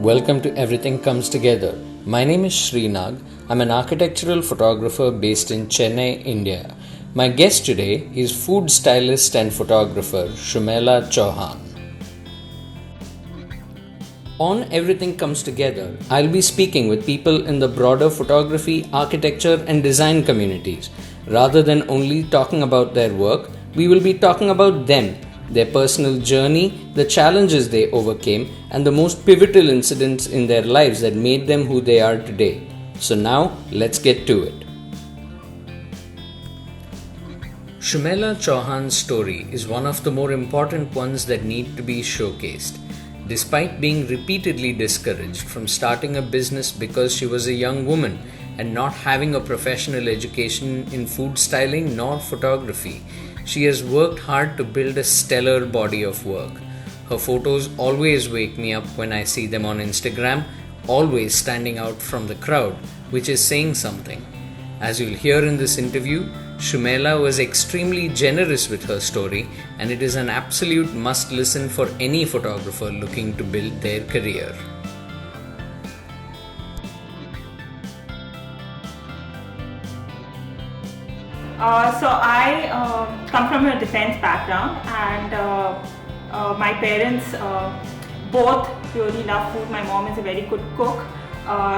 Welcome to Everything Comes Together. My name is Sreenag. I'm an architectural photographer based in Chennai, India. My guest today is food stylist and photographer Shumaila Chauhan. On Everything Comes Together, I'll be speaking with people in the broader photography, architecture, and design communities. Rather than only talking about their work, we will be talking about them, their personal journey, the challenges they overcame, and the most pivotal incidents in their lives that made them who they are today. So now, let's get to it. Shumaila Chauhan's story is one of the more important ones that need to be showcased. Despite being repeatedly discouraged from starting a business because she was a young woman and not having a professional education in food styling nor photography, she has worked hard to build a stellar body of work. Her photos always wake me up when I see them on Instagram, always standing out from the crowd, which is saying something. As you'll hear in this interview, Shumaila was extremely generous with her story, and it is an absolute must listen for any photographer looking to build their career. So I come from a defense background, and my parents both really love food. My mom is a very good cook.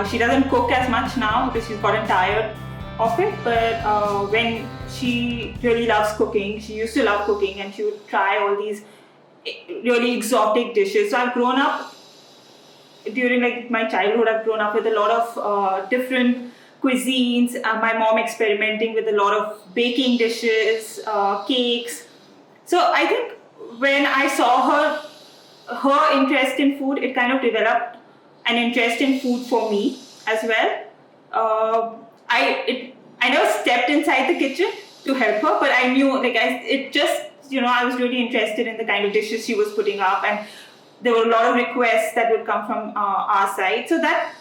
She doesn't cook as much now because she's gotten tired of it, but when she really loves cooking, she used to love cooking, and she would try all these really exotic dishes. So I've grown up, during my childhood, I've grown up with a lot of different cuisines, my mom experimenting with a lot of baking dishes, cakes. So I think when I saw her interest in food, it kind of developed an interest in food for me as well. I never stepped inside the kitchen to help her, but I knew I was really interested in the kind of dishes she was putting up, and there were a lot of requests that would come from our side. So that,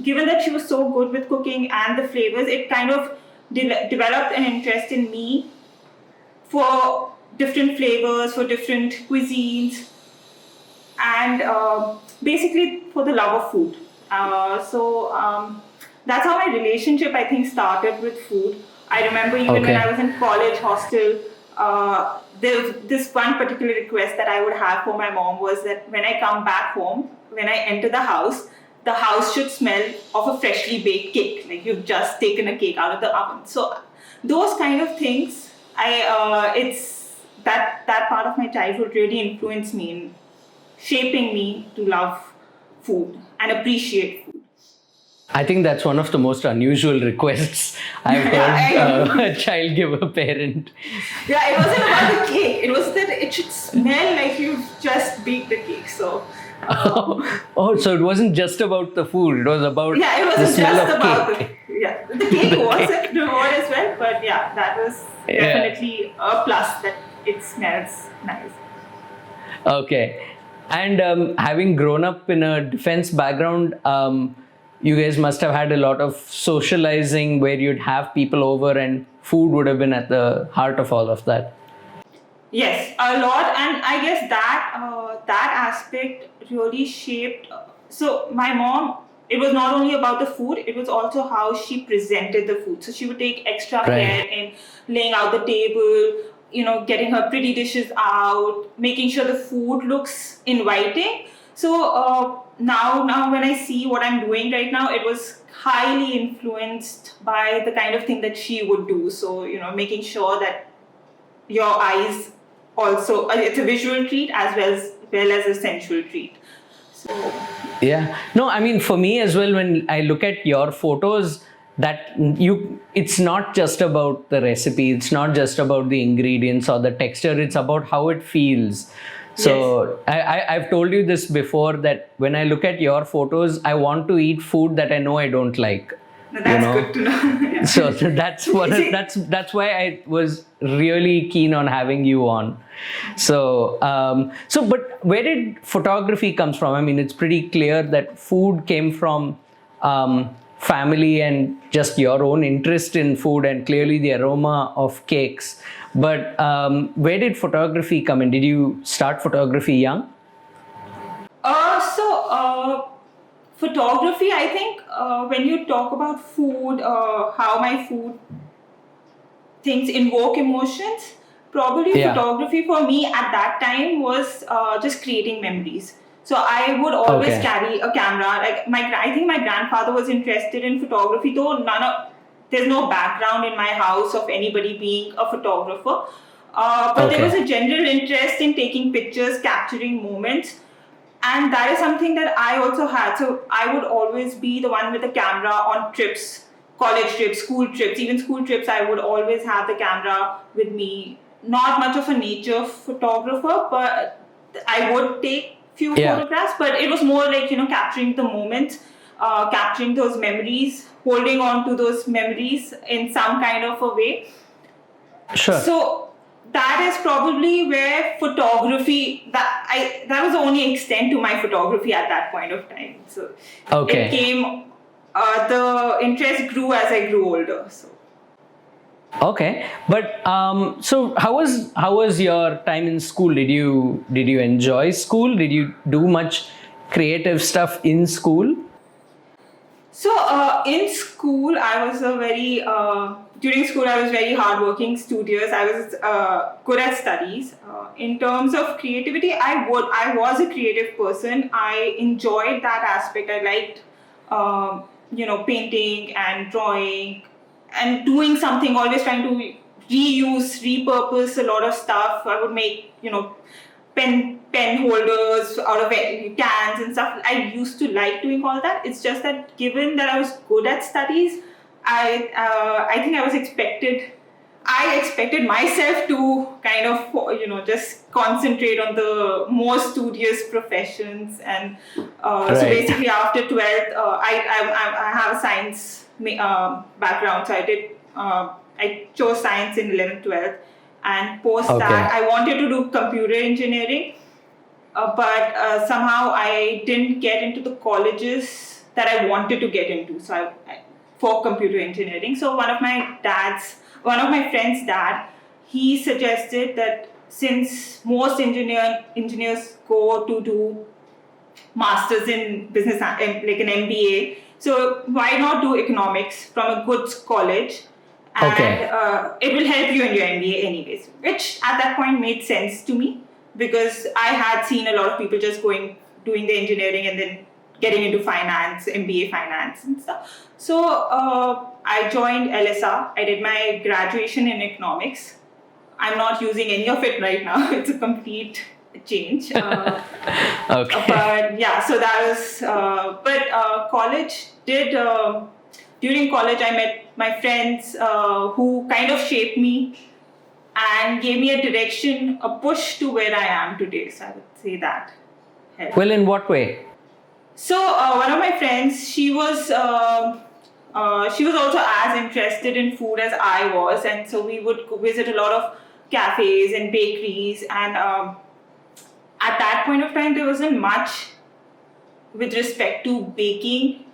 given that she was so good with cooking and the flavors, it kind of developed an interest in me for different flavors, for different cuisines, and basically for the love of food. That's how my relationship, I think, started with food. I remember even when I was in college hostel, there was this one particular request that I would have for my mom was that when I come back home, when I enter the house should smell of a freshly baked cake, like you've just taken a cake out of the oven. So those kind of things, it's that part of my childhood really influenced me in shaping me to love food and appreciate food. I think that's one of the most unusual requests I've heard a child give a parent. Yeah, it wasn't about the cake. It was that it should smell like you've just baked the cake. So. So it wasn't just about the food. It was about the smell of cake. The cake was a reward as well. But yeah, that was definitely a plus, that it smells nice. Okay. And having grown up in a defense background, you guys must have had a lot of socializing where you'd have people over, and food would have been at the heart of all of that. Yes, a lot, and I guess that aspect really shaped. So my mom, it was not only about the food; it was also how she presented the food. So she would take extra care in laying out the table, getting her pretty dishes out, making sure the food looks inviting. So now when I see what I'm doing right now, it was highly influenced by the kind of thing that she would do. So making sure that your eyes also, it's a visual treat as well as a sensual treat. So yeah, no, I mean, for me as well, when I look at your photos, it's not just about the recipe, it's not just about the ingredients or the texture, it's about how it feels. So yes. I've told you this before, that when I look at your photos, I want to eat food that I know I don't like. That's good to know. Yeah. So that's why I was really keen on having you on. So but where did photography comes from? I mean, it's pretty clear that food came from family and just your own interest in food, and clearly the aroma of cakes. But where did photography come in? Did you start photography young? So photography, I think when you talk about food, how my food things invoke emotions, probably photography for me at that time was just creating memories. So I would always carry a camera. Like I think my grandfather was interested in photography, though there's no background in my house of anybody being a photographer. But there was a general interest in taking pictures, capturing moments. And that is something that I also had. So I would always be the one with the camera on trips, college trips, school trips, even school trips. I would always have the camera with me. Not much of a nature photographer, but I would take few photographs. But it was more like, capturing the moments, capturing those memories, holding on to those memories in some kind of a way. Sure. So that is probably where photography, that was the only extent to my photography at that point of time. So it came, the interest grew as I grew older. So. Okay, but so how was your time in school? Did you enjoy school? Did you do much creative stuff in school? So in school, I was during school I was very hardworking, studious. I was good at studies. In terms of creativity, I was a creative person. I enjoyed that aspect. I liked painting and drawing and doing something, always trying to repurpose a lot of stuff. I would make, pen holders out of cans and stuff. I used to like doing all that. It's just that given that I was good at studies, I think I expected myself to kind of, just concentrate on the more studious professions. And so basically after 12th, I have a science background. So I chose science in 11th, 12th. And post that, I wanted to do computer engineering. But somehow I didn't get into the colleges that I wanted to get into. So for computer engineering. So one of my friend's dad, he suggested that since most engineers go to do masters in business, like an MBA, so why not do economics from a good college? And it will help you in your MBA anyways, which at that point made sense to me because I had seen a lot of people just doing the engineering and then getting into finance, MBA finance and stuff. So I joined LSR. I did my graduation in economics. I'm not using any of it right now. It's a complete change. But yeah, so that was, college did, during college I met my friends who kind of shaped me and gave me a direction, a push to where I am today. So I would say that helped. Well, in what way? So one of my friends, she was also as interested in food as I was, and so we would visit a lot of cafes and bakeries. And at that point of time, there wasn't much with respect to baking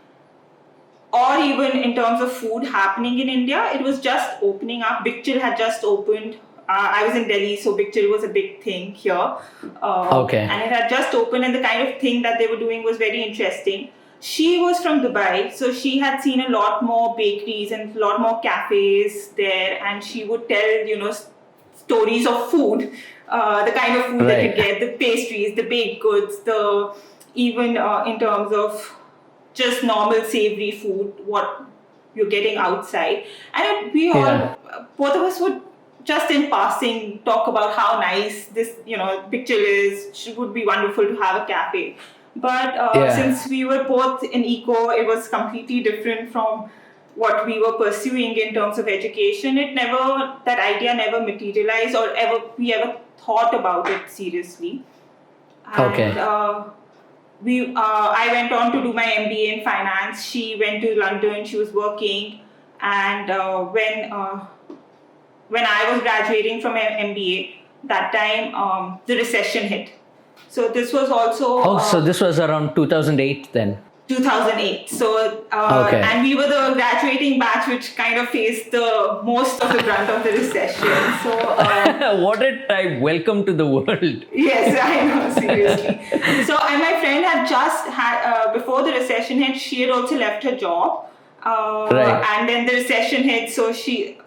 or even in terms of food happening in India. It was just opening up. Big Chill had just opened. I was in Delhi, so Big Chill was a big thing here. And it had just opened, and the kind of thing that they were doing was very interesting. She was from Dubai, so she had seen a lot more bakeries and a lot more cafes there, and she would tell, stories of food, the kind of food that you get, the pastries, the baked goods, even in terms of just normal savory food, what you're getting outside. And both of us would just in passing talk about how nice this, picture is. It would be wonderful to have a cafe. But since we were both in eco, it was completely different from what we were pursuing in terms of education. That idea never materialized or we ever thought about it seriously. And I went on to do my MBA in finance. She went to London. She was working, and when I was graduating from MBA, that time the recession hit. So this was also. So this was around 2008 then. 2008. So, Okay. and we were the graduating batch which kind of faced the most of the brunt of the recession. So, What a time. Welcome to the world. yes, I know, seriously. So, and my friend had just had, before the recession hit, she had also left her job. Right. And then the recession hit, so she,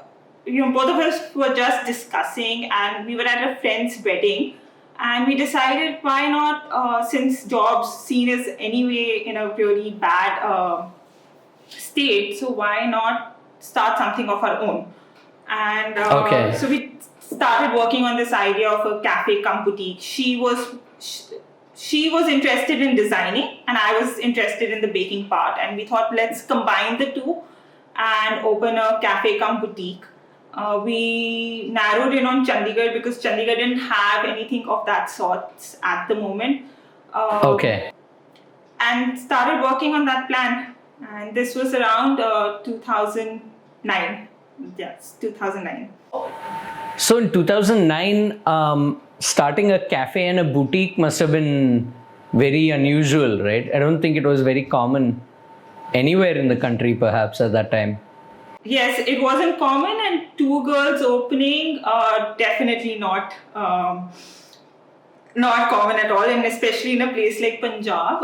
both of us were just discussing, and we were at a friend's wedding. And we decided, why not, since jobs seen as anyway in a really bad state, so why not start something of our own? And Okay. so we started working on this idea of a cafe cum boutique. She was interested in designing, and I was interested in the baking part. And we thought, let's combine the two and open a cafe cum boutique. We narrowed in on Chandigarh because Chandigarh didn't have anything of that sort at the moment. Okay. And started working on that plan. And this was around 2009. Yes, 2009. So in 2009, starting a cafe and a boutique must have been very unusual, right? I don't think it was very common anywhere in the country, perhaps, at that time. Yes, it wasn't common, and two girls opening, definitely not common at all, and especially in a place like Punjab.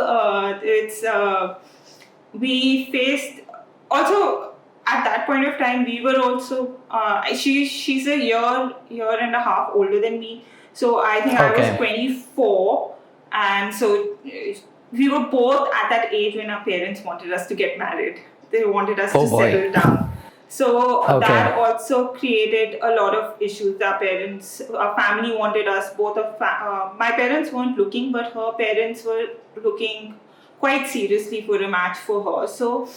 We faced also at that point of time. We were also she's a year and a half older than me, so I think I was 24, and so we were both at that age when our parents wanted us to get married. They wanted us to settle down. So that also created a lot of issues. Our family wanted us, my parents weren't looking, but her parents were looking quite seriously for a match for her. So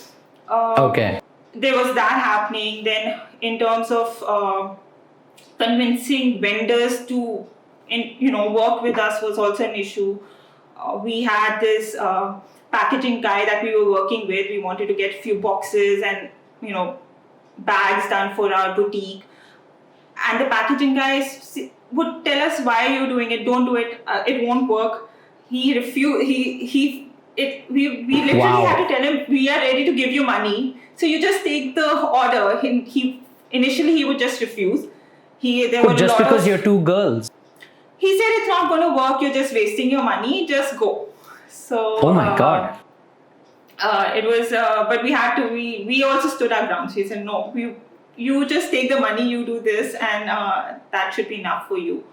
there was that happening. Then in terms of convincing vendors to work with us was also an issue. We had this packaging guy that we were working with. We wanted to get few boxes and bags done for our boutique, and the packaging guys would tell us, why are you doing it? Don't do it. It won't work. He refused. We literally had to tell him, we are ready to give you money, so you just take the order. He initially he would just refuse. Just because you're two girls. He said, it's not going to work. You're just wasting your money. Just go. So. Oh my God. It was, but we had to. We also stood our ground. He said, no, you just take the money. You do this, and that should be enough for you.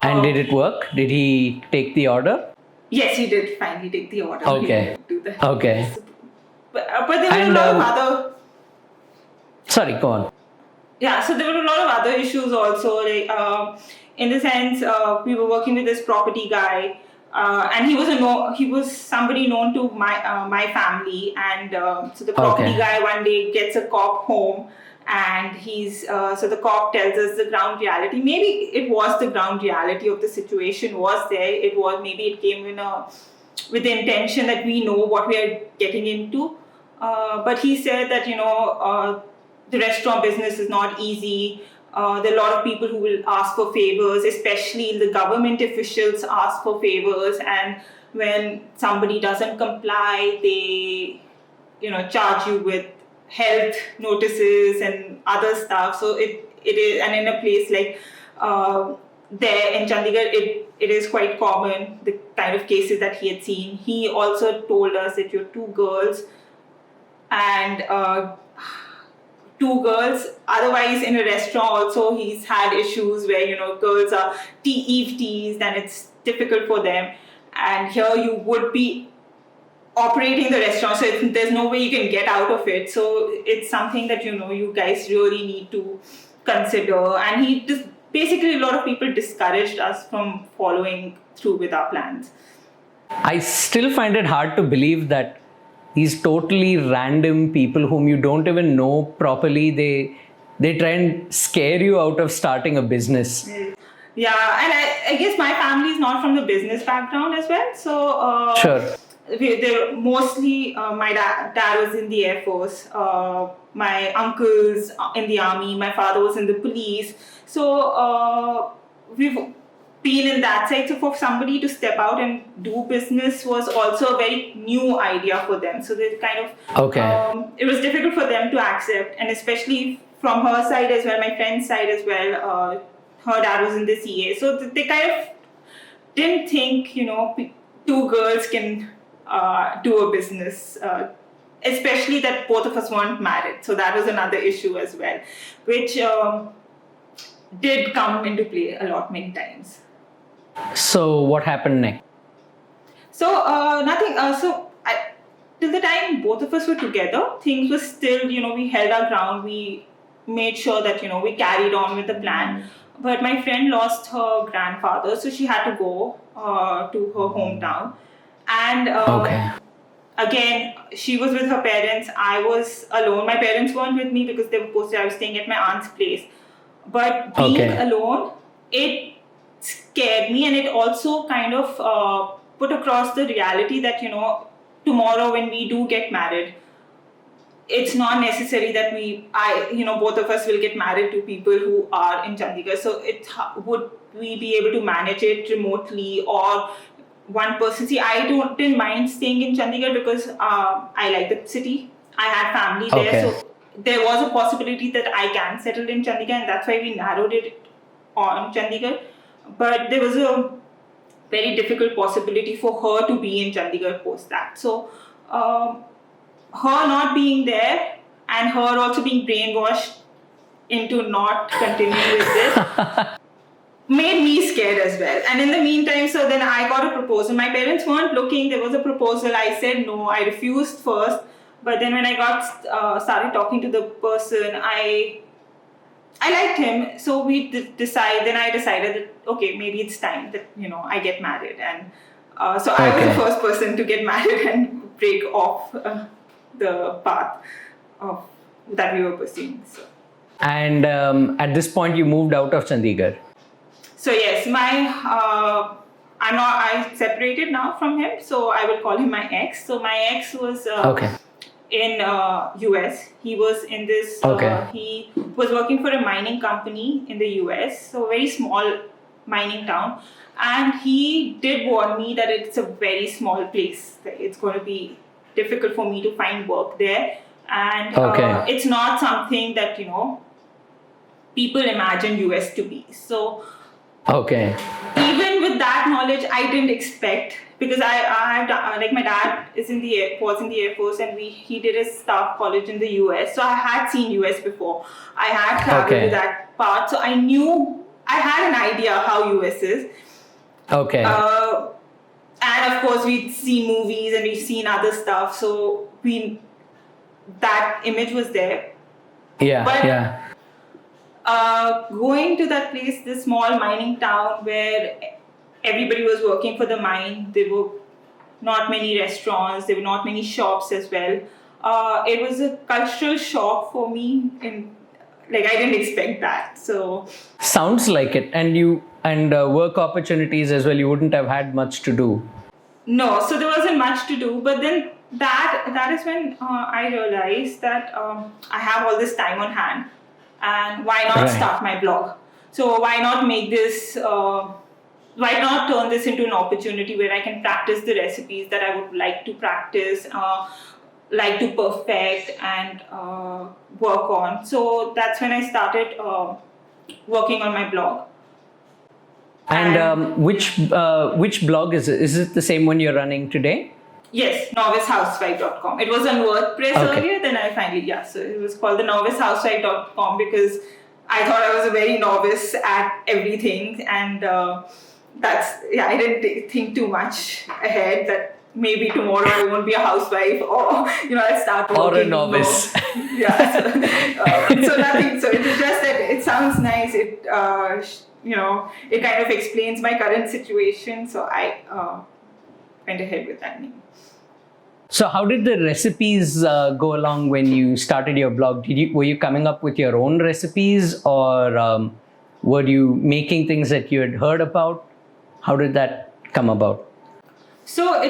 And did it work? Did he take the order? Yes, he did finally take the order. Okay. He did do that. Okay. But there were a lot of other. Sorry, go on. Yeah, so there were a lot of other issues also. Like, in the sense, we were working with this property guy, and he was somebody known to my family, and so the property guy one day gets a cop home, and so the cop tells us the ground reality. Maybe it was the ground reality of the situation was there. Maybe it came with the intention that we know what we are getting into. But he said that the restaurant business is not easy. There are a lot of people who will ask for favors, especially the government officials ask for favors, and when somebody doesn't comply, they charge you with health notices and other stuff. So it is, and in a place like there in Chandigarh, it is quite common, the kind of cases that he had seen. He also told us that you're two girls, and otherwise in a restaurant also he's had issues where girls are teased and it's difficult for them, and here you would be operating the restaurant, so there's no way you can get out of it. So it's something that you guys really need to consider. And he just basically, a lot of people discouraged us from following through with our plans. I still find it hard to believe that these totally random people whom you don't even know properly, they try and scare you out of starting a business. Yeah, and I guess my family is not from the business background as well. So sure. They're mostly, my dad was in the Air Force, my uncle's in the army, my father was in the police. So we've been in that side. So for somebody to step out and do business was also a very new idea for them. So they kind of, it was difficult for them to accept, and especially from her side as well, my friend's side as well. Her dad was in the CA. So they kind of didn't think, two girls can do a business, especially that both of us weren't married. So that was another issue as well, which did come into play a lot, many times. So what happened next? So nothing. Till the time both of us were together, things were still, we held our ground. We made sure that, we carried on with the plan. But my friend lost her grandfather, so she had to go to her hometown. And again, she was with her parents. I was alone. My parents weren't with me because they were posted. I was staying at my aunt's place. But being alone, it scared me, and it also kind of put across the reality that, tomorrow when we do get married, it's not necessary that both of us will get married to people who are in Chandigarh. So would we be able to manage it remotely, or one person? See, I didn't mind staying in Chandigarh because I like the city. I had family there, so there was a possibility that I can settle in Chandigarh, and that's why we narrowed it on Chandigarh. But there was a very difficult possibility for her to be in Chandigarh post that. So her not being there and her also being brainwashed into not continuing with this made me scared as well. And in the meantime, so then I got a proposal. My parents weren't looking. There was a proposal. I said no. I refused first. But then when I started talking to the person, I liked him. So I decided that, okay, maybe it's time that, I get married. And so I was the first person to get married and break off the path that we were pursuing. So. And at this point, you moved out of Chandigarh. So yes, I separated now from him, so I will call him my ex. So my ex was in US. He was in this. He was working for a mining company in the US, so a very small mining town. And he did warn me that it's a very small place. It's going to be difficult for me to find work there, and it's not something that people imagine US to be. So even with that knowledge, I didn't expect, because I like my dad was in the Air Force, and he did his staff college in the US. So I had seen US before. I had traveled to that part, so I had an idea how US is. And of course, we'd seen movies and we've seen other stuff, so that image was there. Going to that place, this small mining town where everybody was working for the mine, there were not many restaurants, there were not many shops as well. It was a cultural shock for me, and I didn't expect that. So sounds like it. And work opportunities as well, you wouldn't have had much to do. No, so there wasn't much to do. But then that is when I realized that I have all this time on hand, and why not start my blog? So why not make this, why not turn this into an opportunity where I can practice the recipes that I would like to practice, like to perfect and work on. So that's when I started working on my blog. And which blog is it? Is it the same one you're running today? Yes, novicehousewife.com. It was on WordPress earlier, then I finally, so it was called the novicehousewife.com because I thought I was a very novice at everything, and I didn't think too much ahead that maybe tomorrow I won't be a housewife, or I'll start working. Or a novice. So nothing. So it's just that it sounds nice. It it kind of explains my current situation. So I went ahead with that name. So how did the recipes go along when you started your blog? Were you coming up with your own recipes, or were you making things that you had heard about? How did that come about? So I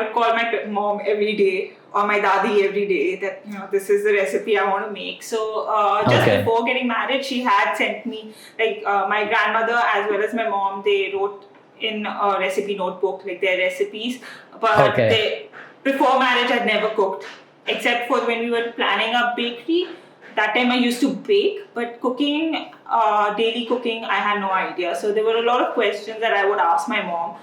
would call my mom every day or my dadi every day that, this is the recipe I want to make. So just before getting married, she had sent me, like my grandmother as well as my mom, they wrote in a recipe notebook, like their recipes. But before marriage, I'd never cooked, except for when we were planning a bakery. That time I used to bake, but cooking, daily cooking, I had no idea. So there were a lot of questions that I would ask my mom,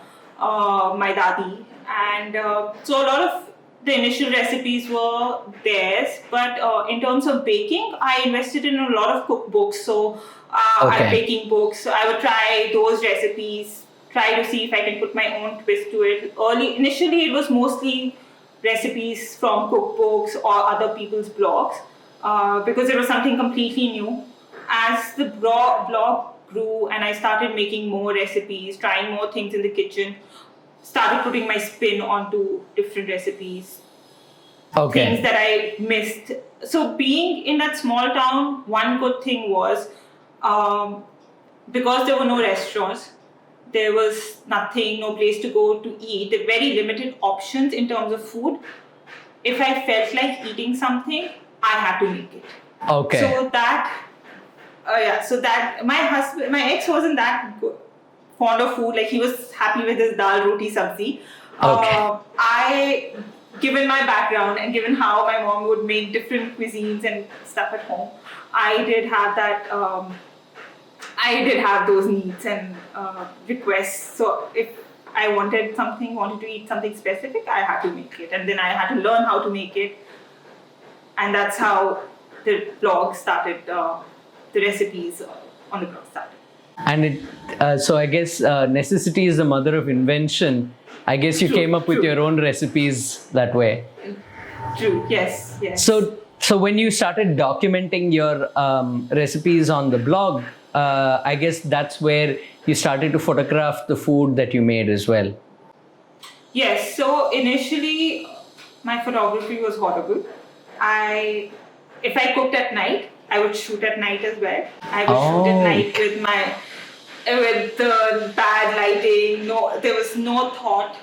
my dadi. And so a lot of the initial recipes were theirs. But in terms of baking, I invested in a lot of cookbooks. So I had baking books. So I would try those recipes, try to see if I can put my own twist to it. Initially, it was mostly recipes from cookbooks or other people's blogs. Because it was something completely new. As the blog grew and I started making more recipes, trying more things in the kitchen, started putting my spin onto different recipes, things that I missed. So being in that small town, one good thing was, because there were no restaurants, there was nothing, no place to go to eat, there were very limited options in terms of food. If I felt like eating something, I had to make it. So that my ex wasn't that fond of food. Like he was happy with his dal, roti, sabzi. Given my background and given how my mom would make different cuisines and stuff at home, I did have that. I did have those needs and requests. So if I wanted to eat something specific, I had to make it, and then I had to learn how to make it. And that's how the blog started, the recipes on the blog started. And so I guess necessity is the mother of invention. I guess you came up with your own recipes that way. True, yes. So when you started documenting your recipes on the blog, I guess that's where you started to photograph the food that you made as well. Yes, so initially my photography was horrible. If I cooked at night, I would shoot at night as well. I would shoot at night with the bad lighting. No, there was no thought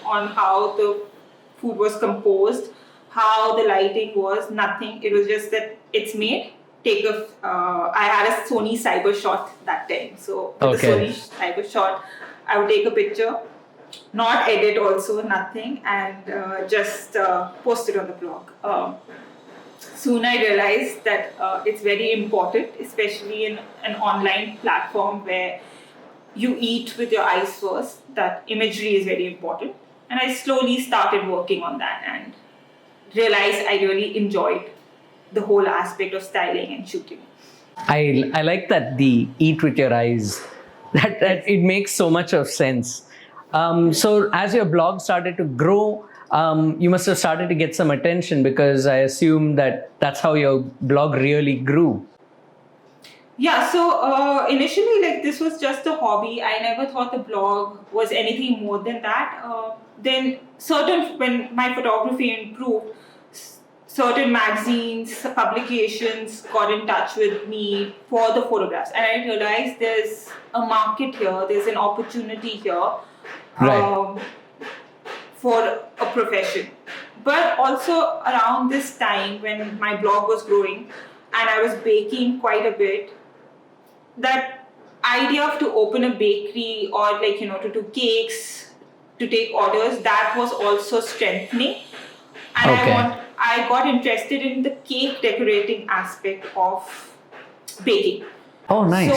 on how the food was composed, how the lighting was, nothing. It was just that it's made. I had a Sony Cyber Shot that time. So with the Sony Cyber Shot, I would take a picture, not edit also, nothing, and just post it on the blog. Soon I realized that it's very important, especially in an online platform where you eat with your eyes first, that imagery is very important. And I slowly started working on that and realized I really enjoyed the whole aspect of styling and shooting. I like that, the eat with your eyes. That it makes so much of sense. So as your blog started to grow, you must have started to get some attention, because I assume that's how your blog really grew. Yeah, so initially, like, this was just a hobby. I never thought the blog was anything more than that. Then when my photography improved, certain magazines, publications got in touch with me for the photographs. And I realized there's a market here, there's an opportunity here. For a profession. But also around this time when my blog was growing and I was baking quite a bit, that idea of to open a bakery or to do cakes, to take orders, that was also strengthening. And I got interested in the cake decorating aspect of baking. Oh, nice.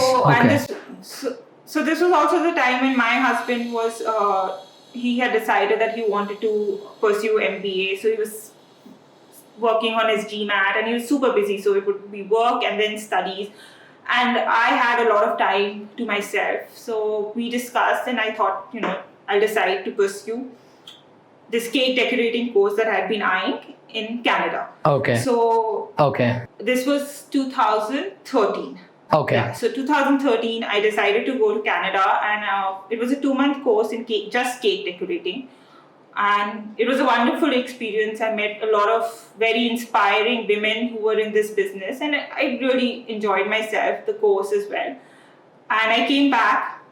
So this was also the time when my husband was, he had decided that he wanted to pursue MBA. So he was working on his GMAT and he was super busy. So it would be work and then studies. And I had a lot of time to myself. So we discussed and I thought, I'll decide to pursue this cake decorating course that I had been eyeing in Canada. This was 2013. So 2013, I decided to go to Canada, and it was a 2-month course in just cake decorating. And it was a wonderful experience. I met a lot of very inspiring women who were in this business, and I really enjoyed myself, the course as well. And I came back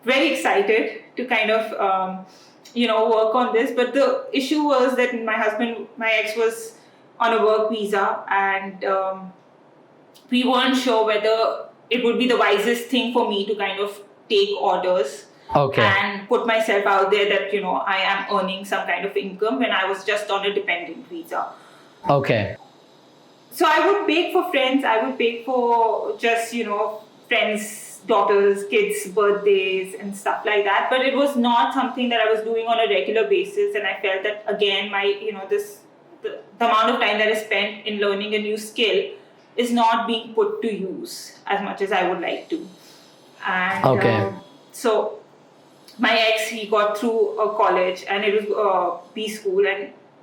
very excited to kind of work on this. But the issue was that my ex was on a work visa, and we weren't sure whether it would be the wisest thing for me to kind of take orders and put myself out there that, I am earning some kind of income when I was just on a dependent visa. Okay. So I would bake for friends. I would bake for just, friends, daughters, kids' birthdays and stuff like that. But it was not something that I was doing on a regular basis. And I felt that, again, the amount of time that I spent in learning a new skill is not being put to use as much as I would like to. And so my ex, he got through a college, and it was B school,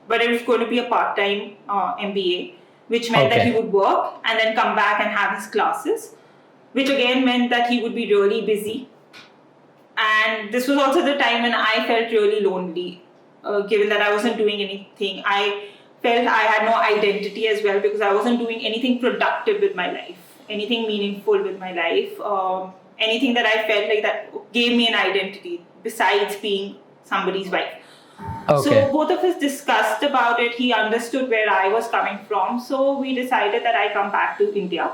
but it was going to be a part-time MBA, which meant that he would work and then come back and have his classes, which again meant that he would be really busy. And this was also the time when I felt really lonely, given that I wasn't doing anything. I felt I had no identity as well, because I wasn't doing anything productive with my life, anything meaningful with my life, anything that I felt like that gave me an identity besides being somebody's wife. So both of us discussed about it. He understood where I was coming from. So we decided that I come back to India.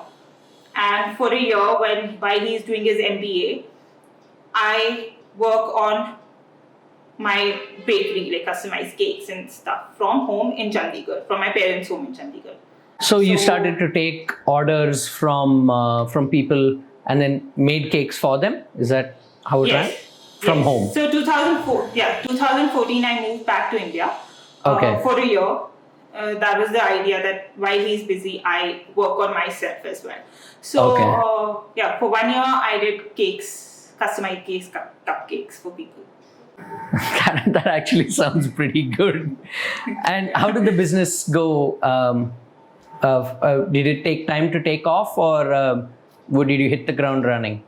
And for a year, while he's doing his MBA, I work on my bakery, like customized cakes and stuff from home in Chandigarh, from my parents' home in Chandigarh. So you started to take orders from people and then made cakes for them? Is that how it ran? From home? So 2014 I moved back to India for a year. That was the idea, that while he's busy, I work on myself as well. So for 1 year I did cakes, customized cakes, cupcakes for people. That actually sounds pretty good. And how did the business go? Did it take time to take off, or did you hit the ground running?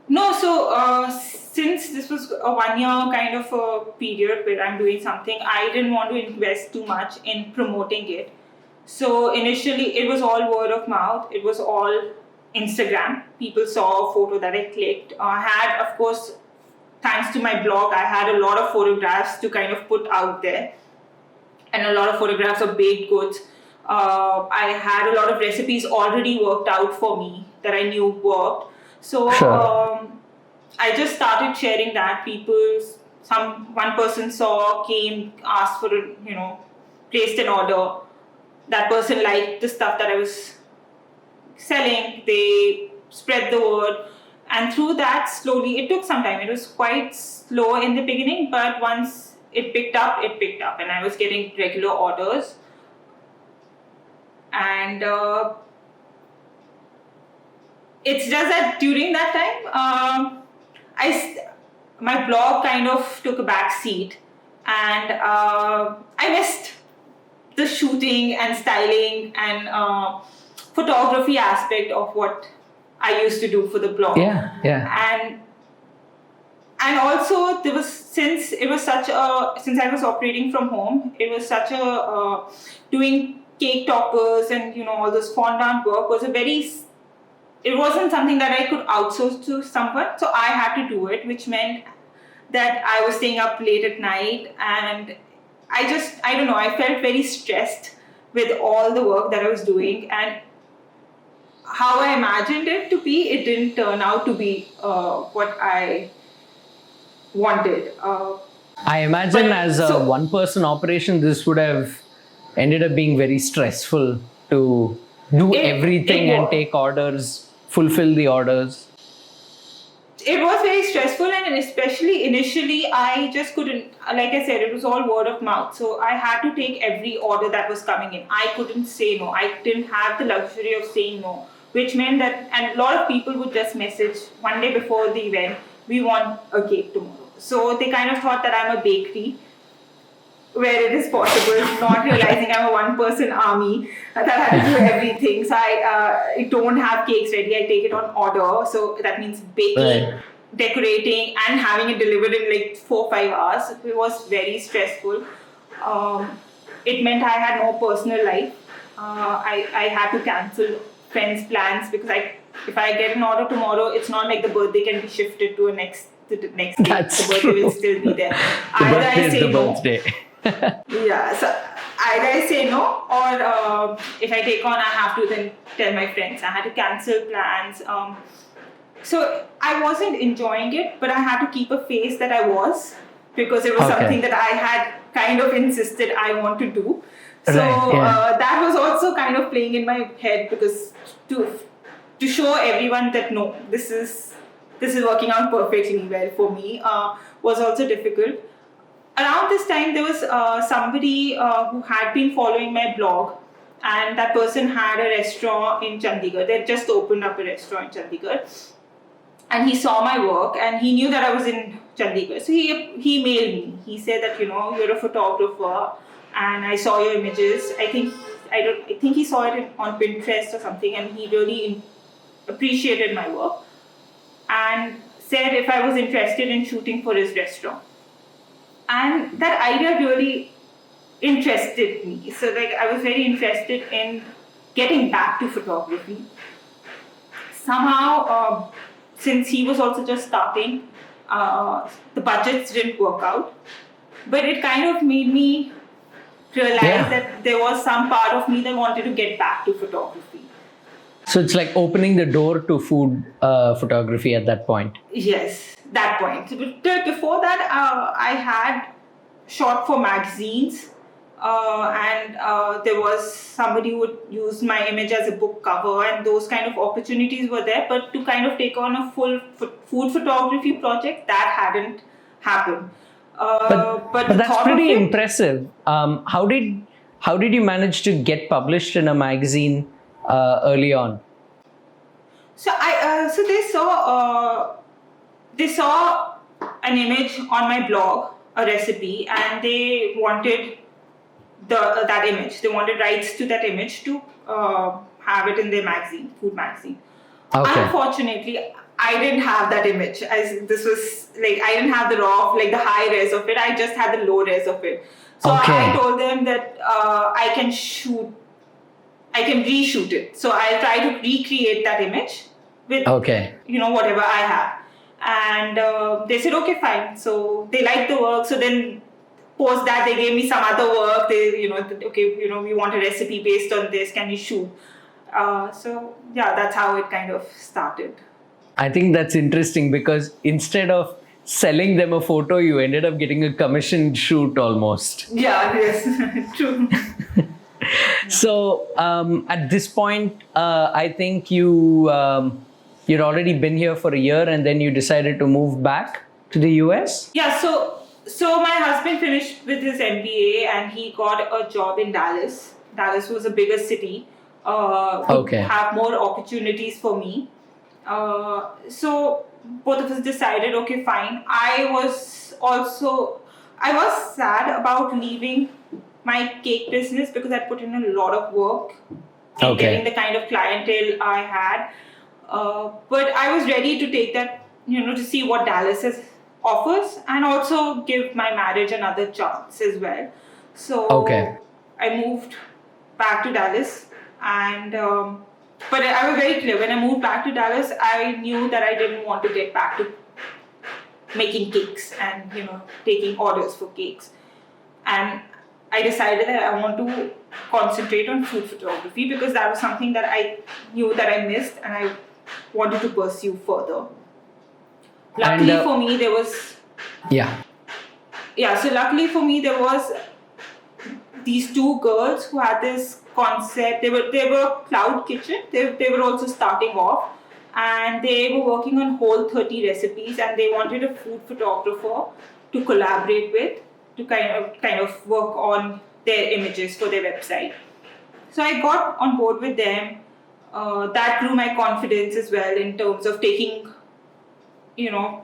No, so since this was a 1 year kind of a period where I'm doing something, I didn't want to invest too much in promoting it. So initially it was all word of mouth. It was all Instagram. People saw a photo that I clicked. I had, of course, thanks to my blog, I had a lot of photographs to kind of put out there, and a lot of photographs of baked goods. I had a lot of recipes already worked out for me that I knew worked. So I just started sharing that. One person saw, came, asked for placed an order. That person liked the stuff that I was selling. They spread the word. And through that, slowly, it took some time. It was quite slow in the beginning, but once it picked up, and I was getting regular orders. And it's just that during that time, my blog kind of took a back seat, and I missed the shooting and styling and photography aspect of what I used to do for the blog. And also there was, since I was operating from home, it was such a doing cake toppers and all this fondant work it wasn't something that I could outsource to someone, so I had to do it, which meant that I was staying up late at night, and I don't know, I felt very stressed with all the work that I was doing, and how I imagined it to be, it didn't turn out to be what I wanted. I imagine as a one-person operation, this would have ended up being very stressful to do everything and take orders, fulfill the orders. It was very stressful, and especially initially, I just couldn't, like I said, it was all word of mouth. So I had to take every order that was coming in. I couldn't say no. I didn't have the luxury of saying no, which meant that, and a lot of people would just message one day before the event, we want a cake tomorrow. So they kind of thought that I'm a bakery, where it is possible, not realizing I'm a one-person army that had to do everything. So I don't have cakes ready, I take it on order. So that means baking, decorating, and having it delivered in like 4-5 hours. It was very stressful. It meant I had no personal life. I had to cancel friends' plans, because if I get an order tomorrow, it's not like the birthday can be shifted to a next the next day. That's The birthday true. will still be there. The Either birthday I is say the no. birthday. Yeah, so either I say no, or if I take on, I have to then tell my friends. I had to cancel plans. So I wasn't enjoying it, but I had to keep a face that I was, because it was Okay. something that I had kind of insisted I want to do. So Right, yeah. that was also kind of playing in my head, because to show everyone that no, this is working out perfectly well for me was also difficult. Around this time, there was somebody who had been following my blog, and that person had a restaurant in Chandigarh. They had just opened up a restaurant in Chandigarh, and he saw my work, and he knew that I was in Chandigarh. So he mailed me. He said that, you're a photographer, and I saw your images. I think he saw it on Pinterest or something, and he really appreciated my work, and said if I was interested in shooting for his restaurant. And that idea really interested me. So I was very interested in getting back to photography. Somehow, since he was also just starting, the budgets didn't work out. But it kind of made me realize that there was some part of me that wanted to get back to photography. So it's like opening the door to food photography at that point. Yes, that point. But before that, I had shot for magazines, and there was somebody who would use my image as a book cover, and those kind of opportunities were there. But to kind of take on a full food photography project, that hadn't happened. But that's pretty impressive. How did you manage to get published in a magazine early on? So so they saw an image on my blog, a recipe, and they wanted that image. They wanted rights to that image to have it in their magazine, food magazine. Okay. Unfortunately, I didn't have that image. This was I didn't have the raw, the high res of it. I just had the low res of it. So Okay. I told them that I can reshoot it. So I'll try to recreate that image with whatever I have. And they said, okay, fine. So they liked the work. So then post that, they gave me some other work. They, we want a recipe based on this. Can you shoot? So yeah, that's how it kind of started. I think that's interesting, because instead of selling them a photo, you ended up getting a commissioned shoot almost. Yeah, yes, true. So at this point, I think you'd already been here for a year, and then you decided to move back to the US? Yeah, so my husband finished with his MBA, and he got a job in Dallas. Dallas was a bigger city. Okay. Have more opportunities for me. So both of us decided, okay, fine. I was sad about leaving my cake business, because I put in a lot of work in getting the kind of clientele I had. But I was ready to take that, to see what Dallas offers, and also give my marriage another chance as well. So I moved back to Dallas, and but I was very clear. When I moved back to Dallas, I knew that I didn't want to get back to making cakes and taking orders for cakes. And I decided that I want to concentrate on food photography, because that was something that I knew that I missed, and I wanted to pursue further. Luckily for me, there was... So luckily for me, there was these two girls who had this concept. They were cloud kitchen. They were also starting off, and they were working on whole 30 recipes, and they wanted a food photographer to collaborate with, to kind of work on their images for their website. So I got on board with them. That grew my confidence as well in terms of taking,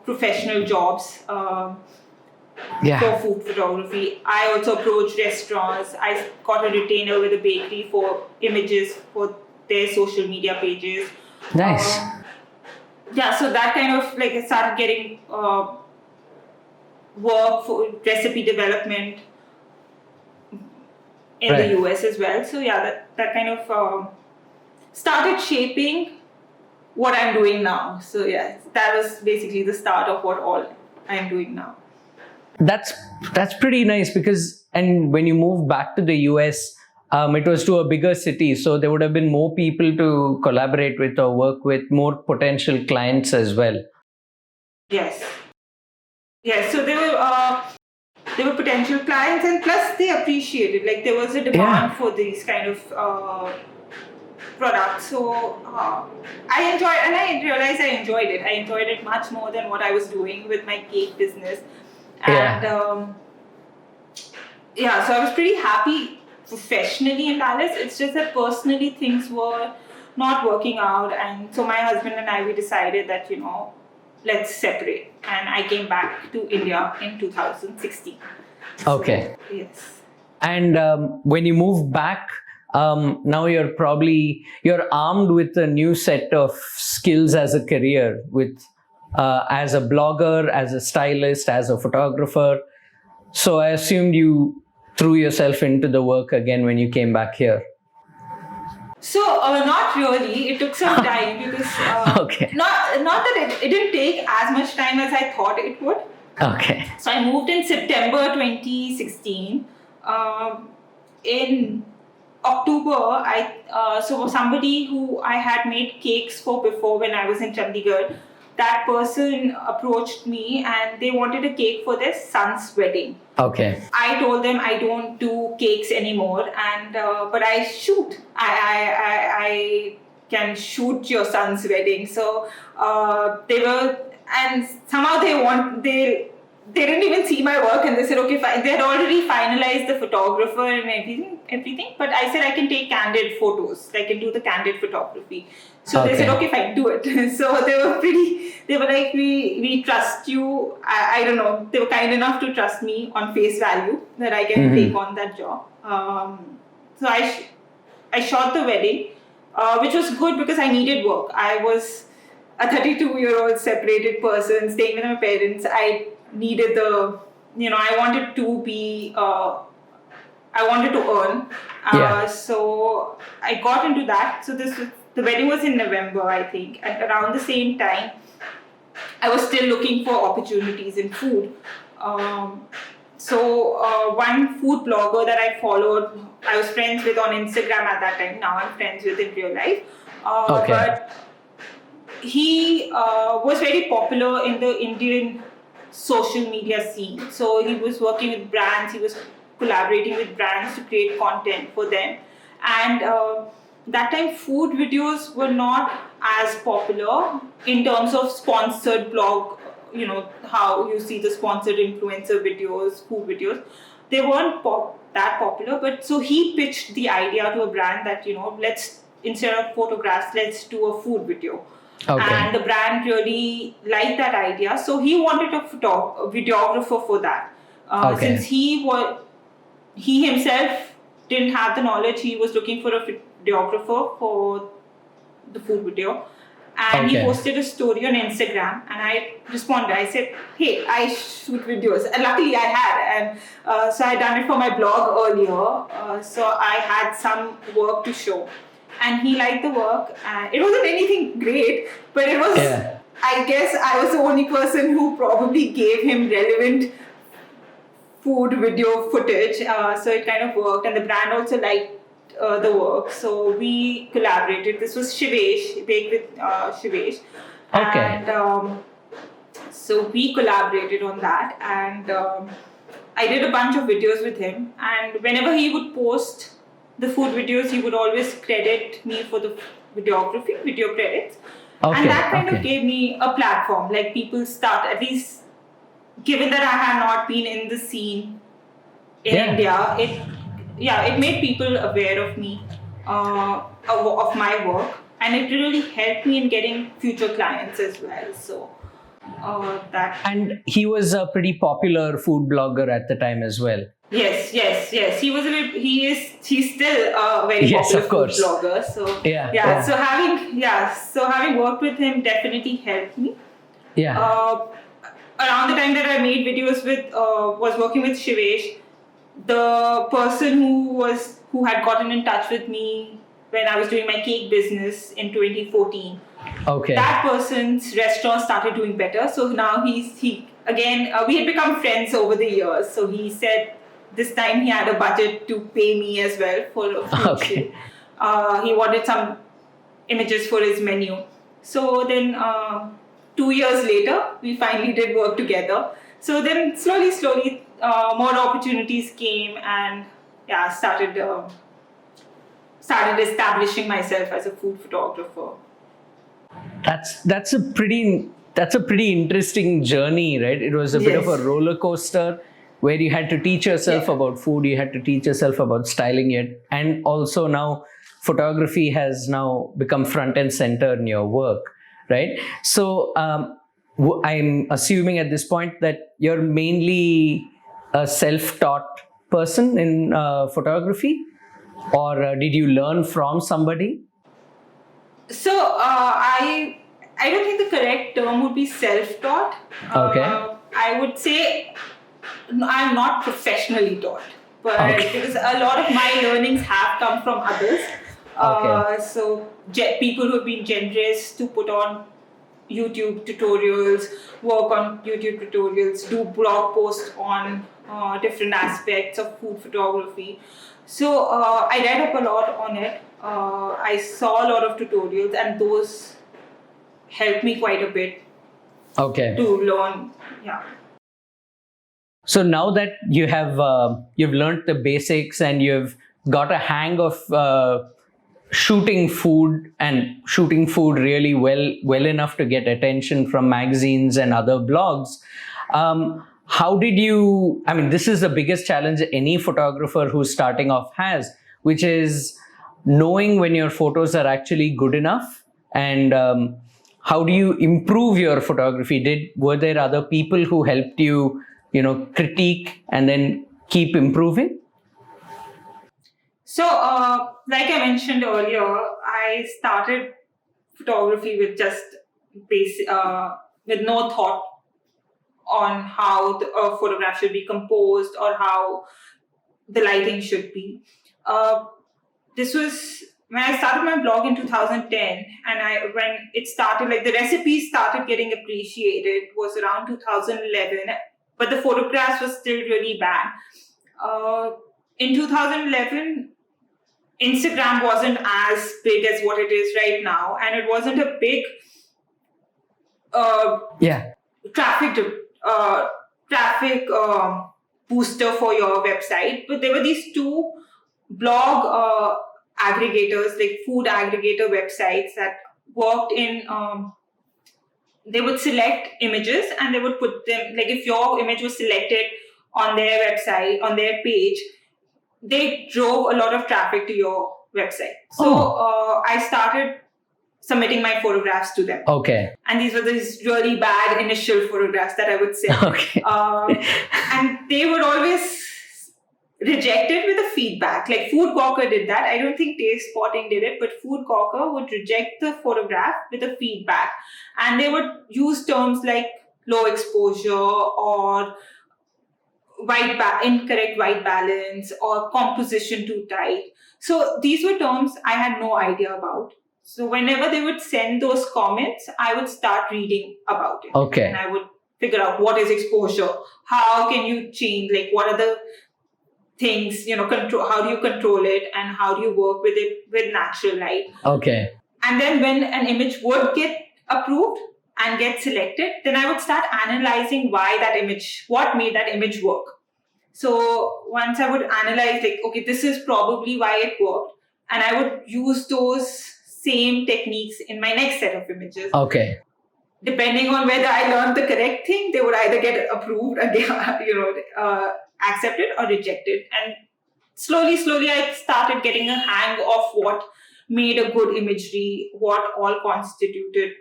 professional jobs for food photography. I also approached restaurants. I got a retainer with a bakery for images for their social media pages. Nice. So that kind of I started getting work for recipe development in the US as well. So that kind of started shaping what I'm doing now. So that was basically the start of what all I am doing now. That's pretty nice and when you moved back to the US, it was to a bigger city, so there would have been more people to collaborate with or work with, more potential clients as well. Yes. Yes. So there were potential clients, and plus they appreciated. Like there was a demand for these kind of products. So I enjoyed, and I realized I enjoyed it. I enjoyed it much more than what I was doing with my cake business. And so I was pretty happy professionally in Dallas. It's just that personally things were not working out, and so my husband and I, we decided that let's separate, and I came back to India in 2016. Okay. So, yes. And when you move back, now you're armed with a new set of skills as a career, with as a blogger, as a stylist, as a photographer. So I assumed you threw yourself into the work again when you came back here. So not really. It took some time because not that it didn't take as much time as I thought it would. Okay. So I moved in September 2016. In October, so somebody who I had made cakes for before when I was in Chandigarh, that person approached me and they wanted a cake for their son's wedding. Okay. I told them I don't do cakes anymore, and but I shoot. I can shoot your son's wedding. So they were, and somehow they didn't even see my work, and they said okay, fine. They had already finalized the photographer and everything. But I said I can take candid photos. I can do the candid photography. So they said okay, fine, do it. So they were like, we trust you. I don't know. They were kind enough to trust me on face value that I can take on that job. So I shot the wedding, which was good because I needed work. I was a 32-year-old separated person staying with my parents. I needed I wanted to be, I wanted to earn. So I got into that. So the wedding was in November, I think. And around the same time, I was still looking for opportunities in food. So one food blogger that I followed, I was friends with on Instagram at that time. Now I'm friends with in real life. But he was very popular in the Indian social media scene. So he was working with brands, he was collaborating with brands to create content for them. And that time food videos were not as popular in terms of sponsored blog, how you see the sponsored influencer videos, food videos. They weren't that popular, but so he pitched the idea to a brand that, let's, instead of photographs, let's do a food video. Okay. And the brand really liked that idea, so he wanted a videographer for that. Since he himself didn't have the knowledge, he was looking for a videographer for the food video. And he posted a story on Instagram, and I responded. I said, hey, I shoot videos. And luckily I had. And so I done it for my blog earlier. So I had some work to show. And he liked the work. And it wasn't anything great, but it was, I guess I was the only person who probably gave him relevant food video footage. So it kind of worked. And the brand also liked the work, so we collaborated. This was Shivesh, Bake with Shivesh. And so we collaborated on that, and I did a bunch of videos with him, and whenever he would post the food videos, he would always credit me for the videography, video credits. And that kind of gave me a platform, like people start, at least given that I had not been in the scene in India, it made people aware of me, of my work, and it really helped me in getting future clients as well. So that. And he was a pretty popular food blogger at the time as well. Yes. He was he's still a very popular food blogger. So So having worked with him definitely helped me. Yeah. Around the time that I made videos with, was working with Shivesh, the person who had gotten in touch with me when I was doing my cake business in 2014, Okay. That person's restaurant started doing better. So now he again, we had become friends over the years. So he said this time he had a budget to pay me as well for a food Okay. shoot. He wanted some images for his menu. So then 2 years later, we finally did work together. So then slowly, more opportunities came, and yeah, started establishing myself as a food photographer. That's a pretty interesting journey, right? It was a bit of a Yes. roller coaster where you had to teach yourself about food, you had to teach yourself about styling it, and also now photography has now become front and center in your work, right? So I'm assuming at this point that you're mainly a self-taught person in photography, or did you learn from somebody? So I don't think the correct term would be self-taught. Okay. I would say I'm not professionally taught, but Okay. because a lot of my learnings have come from others. Okay. So people who have been generous to put on YouTube tutorials, work on YouTube tutorials, do blog posts on different aspects of food photography. So I read up a lot on it. I saw a lot of tutorials, and those helped me quite a bit Okay. to learn. Yeah. So now that you have you've learned the basics and you've got a hang of shooting food really well enough to get attention from magazines and other blogs, how did you, I mean, this is the biggest challenge any photographer who's starting off has, which is knowing when your photos are actually good enough, and how do you improve your photography? Were there other people who helped you, critique and then keep improving? So, like I mentioned earlier, I started photography with just with no thought on how a photograph should be composed or how the lighting should be. This was when I started my blog in 2010, and when it started, like the recipes started getting appreciated was around 2011, but the photographs were still really bad. In 2011, Instagram wasn't as big as what it is right now, and it wasn't a big traffic booster for your website. But there were these two blog aggregators, like food aggregator websites, that worked in. They would select images and they would put them, like if your image was selected on their website, on their page, they drove a lot of traffic to your website. So I started submitting my photographs to them. Okay. And these were these really bad initial photographs that I would send. Okay. And they would always reject it with a feedback. Like Food Gawker did that. I don't think Taste Spotting did it, but Food Gawker would reject the photograph with a feedback. And they would use terms like low exposure or incorrect white balance or composition too tight. So these were terms I had no idea about. So whenever they would send those comments, I would start reading about it. Okay. And I would figure out what is exposure, how can you change, like what are the things, control, how do you control it, and how do you work with it with natural light. Okay. And then when an image would get approved and get selected, then I would start analyzing what made that image work. So once I would analyze, like, okay, this is probably why it worked, and I would use those same techniques in my next set of images. Okay. Depending on whether I learned the correct thing, they would either get approved and accepted or rejected. And slowly, I started getting a hang of what made a good imagery, what all constituted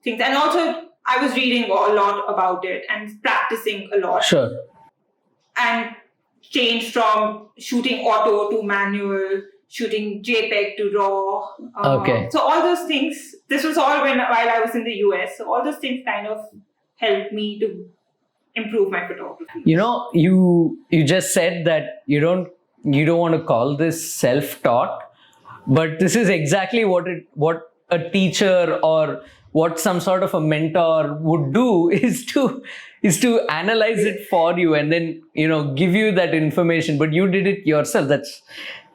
things. And also, I was reading a lot about it and practicing a lot. Sure. And changed from shooting auto to manual, shooting JPEG to RAW. Okay. So all those things, this was all while I was in the US. So all those things kind of helped me to improve my photography. You just said that you don't want to call this self-taught, but this is exactly what a teacher or what some sort of a mentor would do is to analyze it for you and then, give you that information. But you did it yourself.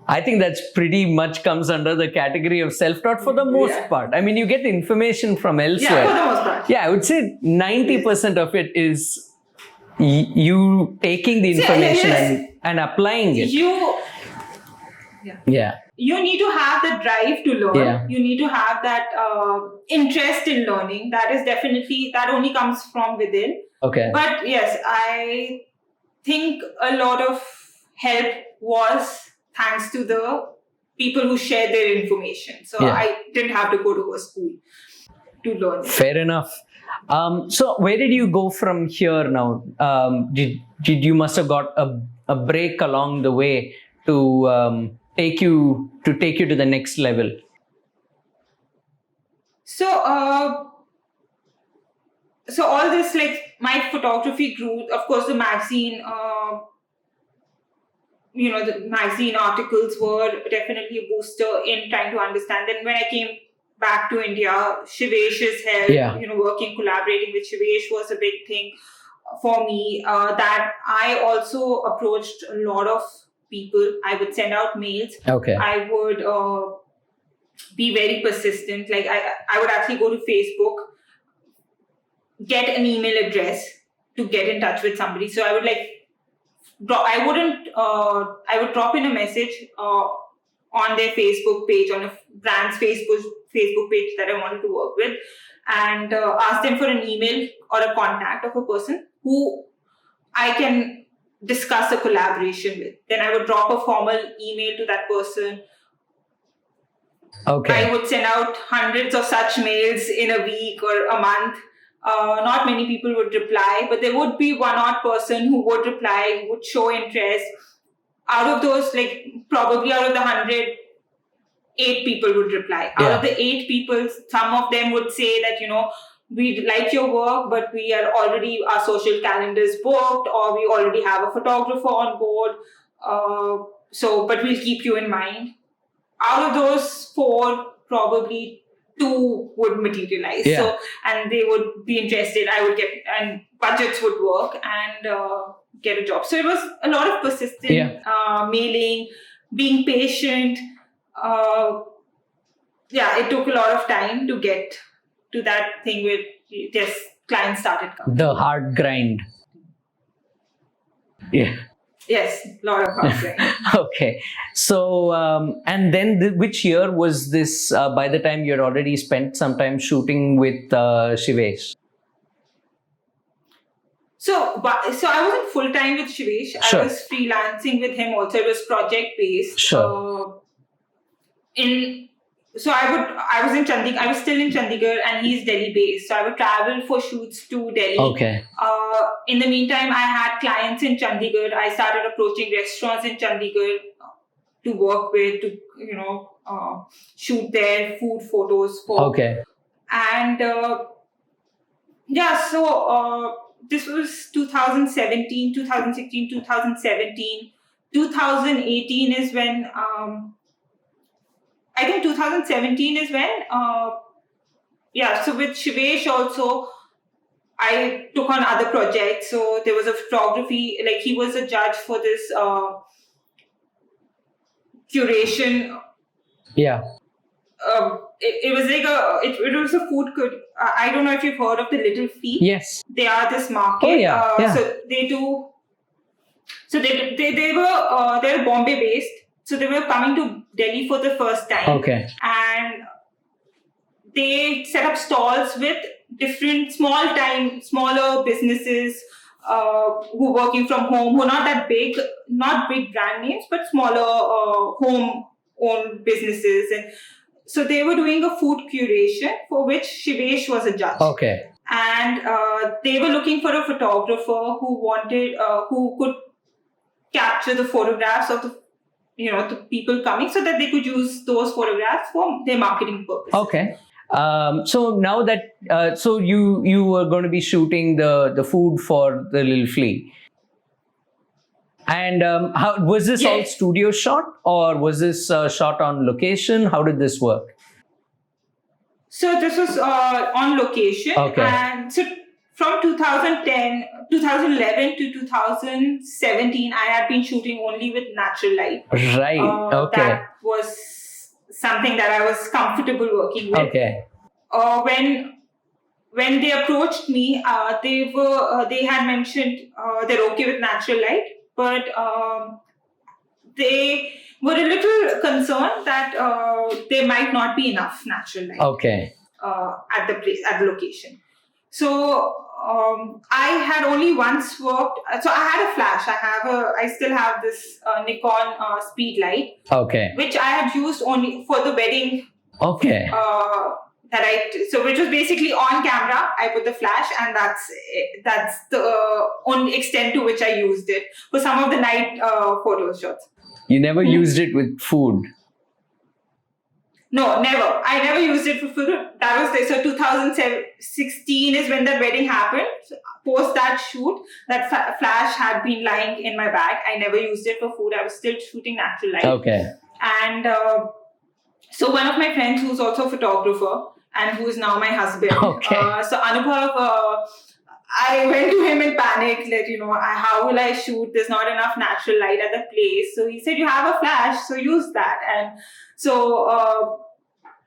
I think that's pretty much comes under the category of self-taught for the most part. I mean, you get information from elsewhere. Yeah, for the most part. Yeah, I would say 90% of it is you taking the information and applying it. You need to have the drive to learn. Yeah. You need to have that interest in learning. That only comes from within. Okay. But yes, I think a lot of help was thanks to the people who shared their information. So I didn't have to go to a school to learn. Fair enough. So where did you go from here now? Did you must have got a break along the way to take you to the next level? So all this, like, my photography grew. Of course, the magazine, the magazine articles were definitely a booster in trying to understand. Then when I came back to India, Shivesh's help, collaborating with Shivesh was a big thing for me. That I also approached a lot of people. I would send out mails. Okay. I would be very persistent. Like I would actually go to Facebook, get an email address to get in touch with somebody. So I would I would drop in a message on their Facebook page, on a brand's Facebook page that I wanted to work with, and ask them for an email or a contact of a person who I can discuss a collaboration with. Then I would drop a formal email to that person. Okay. I would send out hundreds of such mails in a week or a month. Not many people would reply, but there would be one odd person who would reply, who would show interest. Out of those, probably out of the 100, 8 people would reply. Out of the 8 people, some of them would say that, we like your work, but our social calendar is booked, or we already have a photographer on board. But we'll keep you in mind. Out of those 4, probably 2 would materialize. Yeah. So, and they would be interested. I would get, and budgets would work and get a job. So it was a lot of persistent mailing, being patient. It took a lot of time to get to that thing where clients started coming. The hard grind. Yeah. Yes, a lot of hard grind. Okay. So, and then which year was this, by the time you had already spent some time shooting with Shivesh? So I wasn't full-time with Shivesh. Sure. I was freelancing with him also. It was project-based. Sure. I was in Chandigarh. I was still in Chandigarh, and he's Delhi-based. So I would travel for shoots to Delhi. Okay. In the meantime, I had clients in Chandigarh. I started approaching restaurants in Chandigarh to work with, to shoot their food photos for. Okay. And this was 2017, 2016, 2017. 2018 is when. I think 2017 is when, so with Shivesh also, I took on other projects. So there was a photography, he was a judge for this curation. Yeah. It was it was a food I don't know if you've heard of the Little Feet. Yes. They are this market. Oh, yeah. So they do, they were, they're Bombay based. So they were coming to Delhi for the first time. Okay. And they set up stalls with different smaller businesses who are working from home, who are not that big, not big brand names, but smaller home-owned businesses. And so they were doing a food curation for which Shivesh was a judge. Okay. And they were looking for a photographer who could capture the photographs of the people coming, so that they could use those photographs for their marketing purposes. Okay. So now that so you were going to be shooting the food for the Little Flea, and how was this all studio shot, or was this shot on location? How did this work? So this was on location. Okay. And so from 2011 to 2017, I had been shooting only with natural light. Right. Okay. That was something that I was comfortable working with. Okay. When they approached me, they had mentioned they're okay with natural light, but they were a little concerned that there might not be enough natural light. Okay. At the location. So I had only once worked. So I had a flash. I still have this Nikon speed light. Okay. Which I had used only for the wedding. Okay. Which was basically on camera. I put the flash, and that's the only extent to which I used it for some of the night photo shots. You never used it with food? No, never. I never used it for food. That was 2016 is when that wedding happened. Post that shoot, that flash had been lying in my bag. I never used it for food. I was still shooting natural light. Okay. And so one of my friends who's also a photographer and who is now my husband. Okay. So Anubhav, I went to him in panic, how will I shoot? There's not enough natural light at the place. So he said, you have a flash, so use that. And so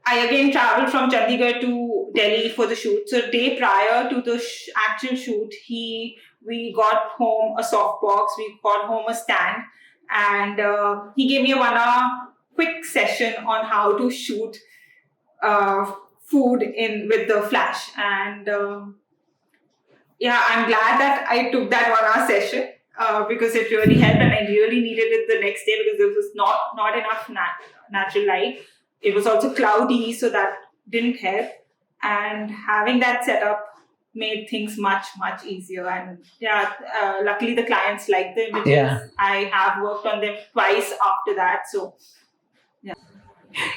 I again traveled from Chandigarh to Delhi for the shoot. So day prior to the actual shoot, we got home a softbox, we got home a stand, and he gave me a 1 hour quick session on how to shoot food with the flash. And I'm glad that I took that 1 hour session because it really helped, and I really needed it the next day because there was not enough natural light. It was also cloudy, so that didn't help. And having that set up made things much, much easier. And luckily the clients liked the images. Yeah. I have worked on them twice after that. So, yeah.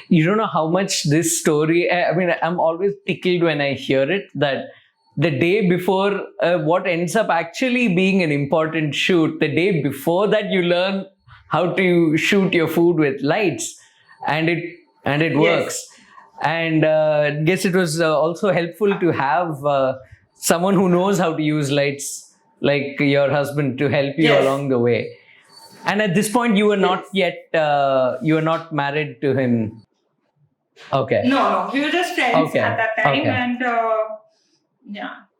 You don't know how much this story, I'm always tickled when I hear it, that the day before what ends up actually being an important shoot, the day before that you learn how to shoot your food with lights, and it works. And I guess it was also helpful to have someone who knows how to use lights, like your husband, to help you along the way. And at this point, you were not yet, you were not married to him. Okay. No, we were just friends at that time. Okay. And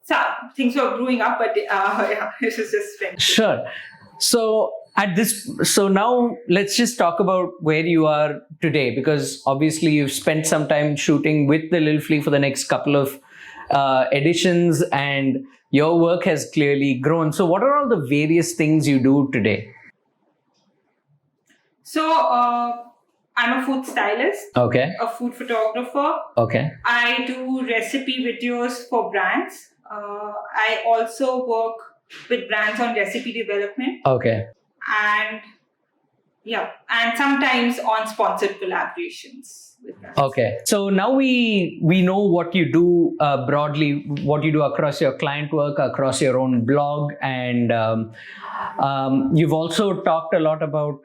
so things were brewing up, but it was just friends. Sure. So now let's just talk about where you are today, because obviously you've spent some time shooting with the Little Flea for the next couple of editions, and your work has clearly grown. So what are all the various things you do today? So I'm a food stylist. Okay. A food photographer. Okay. I do recipe videos for brands. I also work with brands on recipe development. Okay. And sometimes on sponsored collaborations with brands. Okay. So now we know what you do broadly, what you do across your client work, across your own blog, and you've also talked a lot about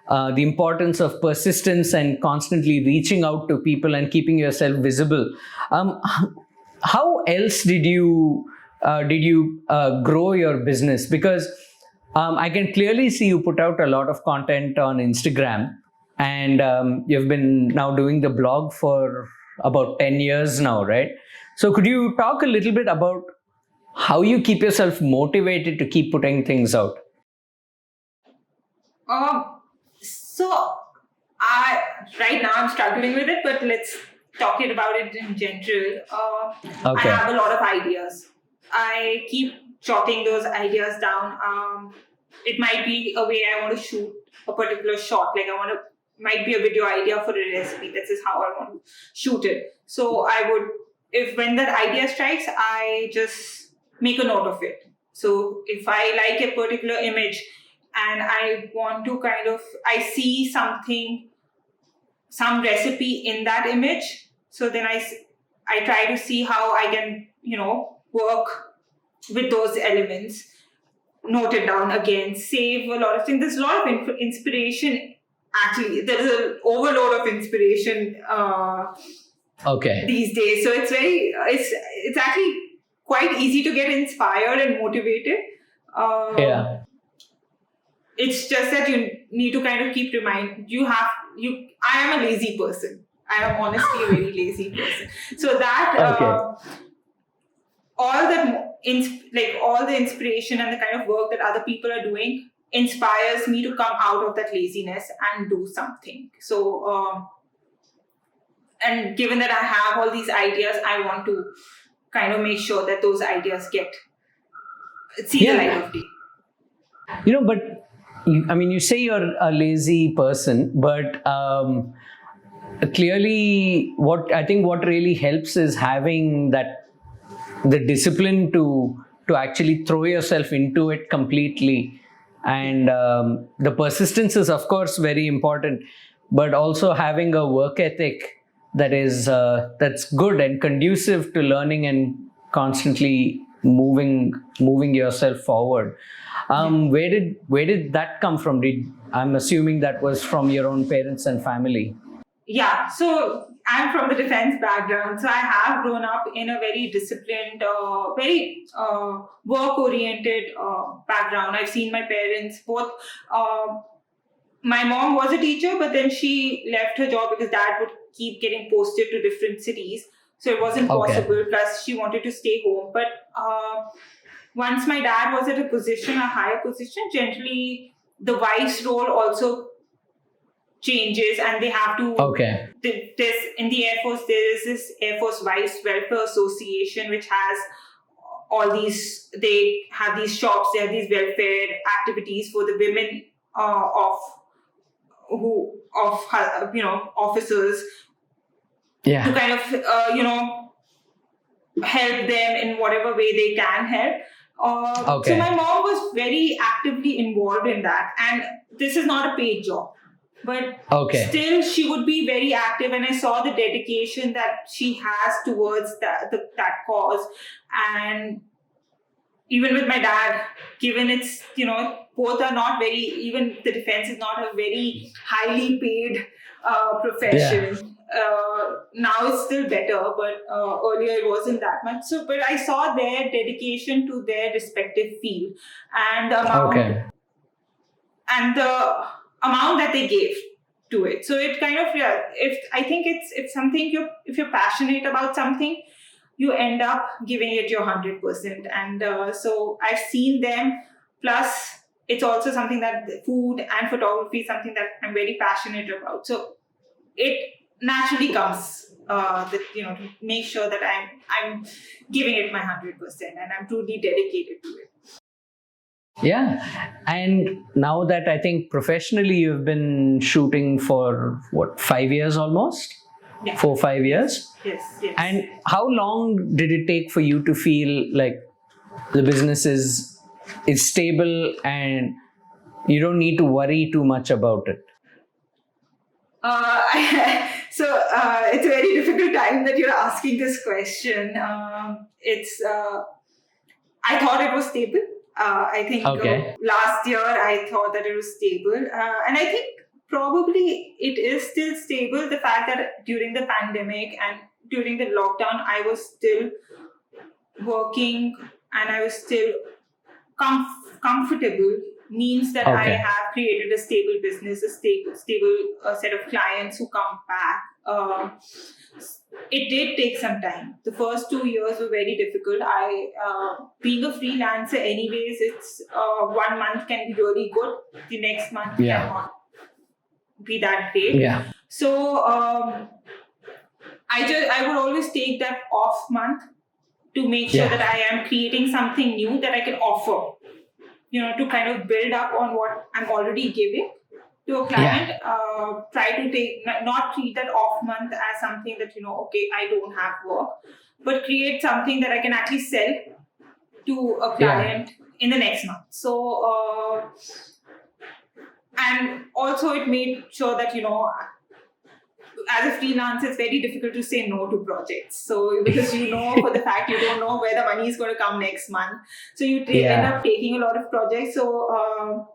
the importance of persistence and constantly reaching out to people and keeping yourself visible. How else did you grow your business? Because I can clearly see you put out a lot of content on Instagram, and you've been now doing the blog for about 10 years now, right? So could you talk a little bit about how you keep yourself motivated to keep putting things out? So right now I'm struggling with it, but let's talk about it in general. Okay. I have a lot of ideas. I keep jotting those ideas down. It might be a way I want to shoot a particular shot. Like might be a video idea for a recipe. This is how I want to shoot it. So when that idea strikes, I just make a note of it. So if I like a particular image and I want to I see something, some recipe in that image. So then I try to see how I can, work with those elements, note it down again, save a lot of things. There's a lot of inspiration. Actually, there's an overload of inspiration Okay. these days. So it's actually quite easy to get inspired and motivated. Yeah. It's just that you need to kind of keep I am a lazy person. I am honestly a very lazy person. So that Okay. all the inspiration and the kind of work that other people are doing inspires me to come out of that laziness and do something. So and given that I have all these ideas, I want to kind of make sure that those ideas see the light of day. But you say you're a lazy person, but clearly what really helps is having the discipline to actually throw yourself into it completely. And the persistence is, of course, very important, but also having a work ethic that's good and conducive to learning and constantly moving yourself forward. Where did that come from? I'm assuming that was from your own parents and family. Yeah, so I'm from the defense background, so I have grown up in a very disciplined, very work-oriented background. I've seen my parents both. My mom was a teacher, but then she left her job because dad would keep getting posted to different cities, so it wasn't possible. Plus, she wanted to stay home. But once my dad was at a higher position, generally the wife's role also changes, and they have to. There's in the Air Force, there is this Air Force Wives Welfare Association, which has all these. They have these shops. They have these welfare activities for the women officers. Yeah. To kind of help them in whatever way they can help. So my mom was very actively involved in that, and this is not a paid job. But still, she would be very active, and I saw the dedication that she has towards that cause. And even with my dad, given it's, both are not very, even the defense is not a very highly paid profession. Now it's still better, but earlier it wasn't that much. So, but I saw their dedication to their respective field, and the amount that they gave to it. So it kind of, it's something if you're passionate about something, you end up giving it your 100%. And so I've seen them. Plus, it's also something that food and photography is something that I'm very passionate about. So it naturally comes to make sure that I'm giving it my 100% and I'm truly dedicated to it. Yeah. And now that I think professionally you've been shooting for 5 years almost? Yeah. 4-5 years? Yes. And how long did it take for you to feel like the business is stable and you don't need to worry too much about it? It's a very difficult time that you're asking this question. I thought it was stable. I think last year I thought that it was stable. And I think probably it is still stable. The fact that during the pandemic and during the lockdown, I was still working and I was still comfortable means that I have created a stable business, a stable set of clients who come back. It did take some time. The first 2 years were very difficult. Being a freelancer anyways, it's 1 month can be really good. The next month cannot be that great. Yeah. So I would always take that off month to make sure that I am creating something new that I can offer, to kind of build up on what I'm already giving to a client. Try to not treat that off month as something that, I don't have work, but create something that I can actually sell to a client in the next month. So, and also it made sure that, as a freelancer, it's very difficult to say no to projects. So, because for the fact you don't know where the money is going to come next month. So, you end up taking a lot of projects. So,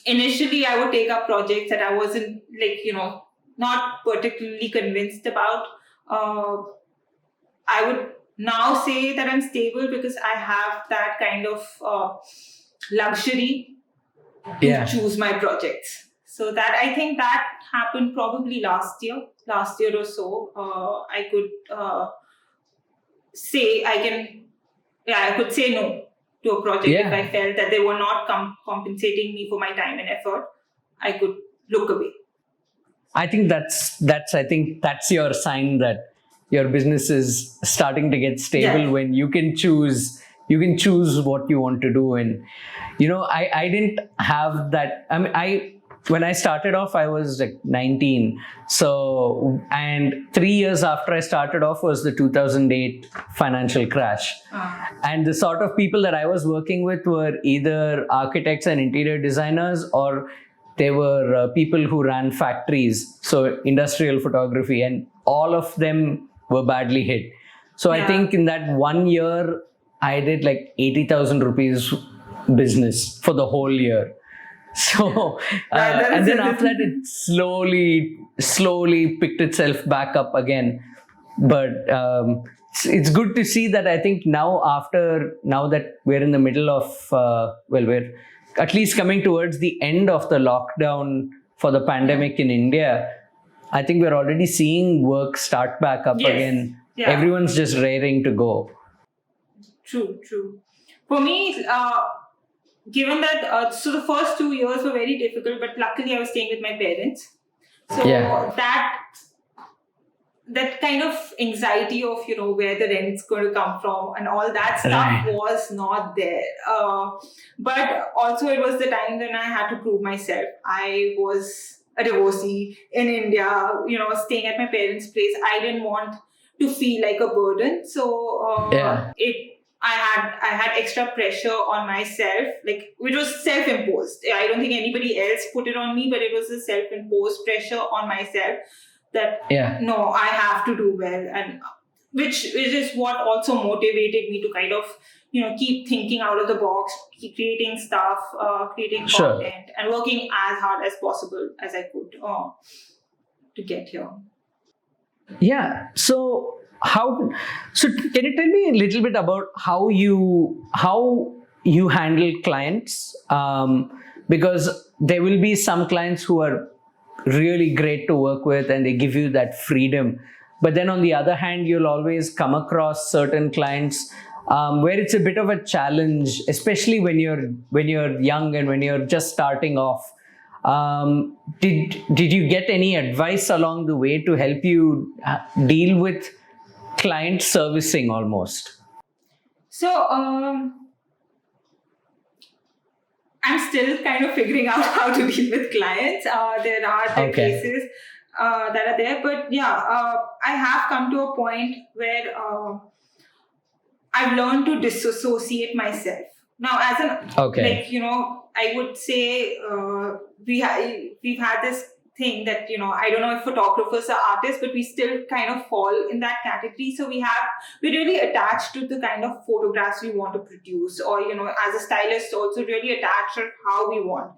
initially, I would take up projects that I wasn't not particularly convinced about. I would now say that I'm stable because I have that kind of luxury to choose my projects. So that I think that happened probably last year or so. I could say I could say no to a project if I felt that they were not compensating me for my time and effort. I could look away. I think that's your sign that your business is starting to get stable when you can choose what you want to do. And I didn't have that. I mean, when I started off, I was like 19. So, and 3 years after I started off was the 2008 financial crash. And the sort of people that I was working with were either architects and interior designers, or they were people who ran factories, so industrial photography, and all of them were badly hit. So I think in that 1 year, I did like 80,000 rupees business for the whole year. So, and then after that, it slowly picked itself back up again. But it's good to see that I think now that we're in the middle of, we're at least coming towards the end of the lockdown for the pandemic in India, I think we're already seeing work start back up again. Yeah. Everyone's just raring to go. True. For me, given that, so the first 2 years were very difficult, but luckily I was staying with my parents. So that kind of anxiety of, where the rent's going to come from and all that stuff was not there. But also it was the time when I had to prove myself. I was a divorcee in India, staying at my parents' place. I didn't want to feel like a burden. So I had extra pressure on myself, which was self-imposed. I don't think anybody else put it on me, but it was a self-imposed pressure on myself that no, I have to do well, and which is what also motivated me to kind of keep thinking out of the box, keep creating stuff, creating content, and working as hard as possible as I could to get here. Yeah. So can you tell me a little bit about how you handle clients? Because there will be some clients who are really great to work with and they give you that freedom. But then on the other hand, you'll always come across certain clients where it's a bit of a challenge, especially when you're young and when you're just starting off. Did you get any advice along the way to help you deal with client servicing almost? So I'm still kind of figuring out how to deal with clients. There are cases that are there, but I have come to a point where I've learned to disassociate myself. Now, as I would say we've had this thing that, I don't know if photographers are artists, but we still kind of fall in that category. So we're really attached to the kind of photographs we want to produce, or, as a stylist also really attached to how we want.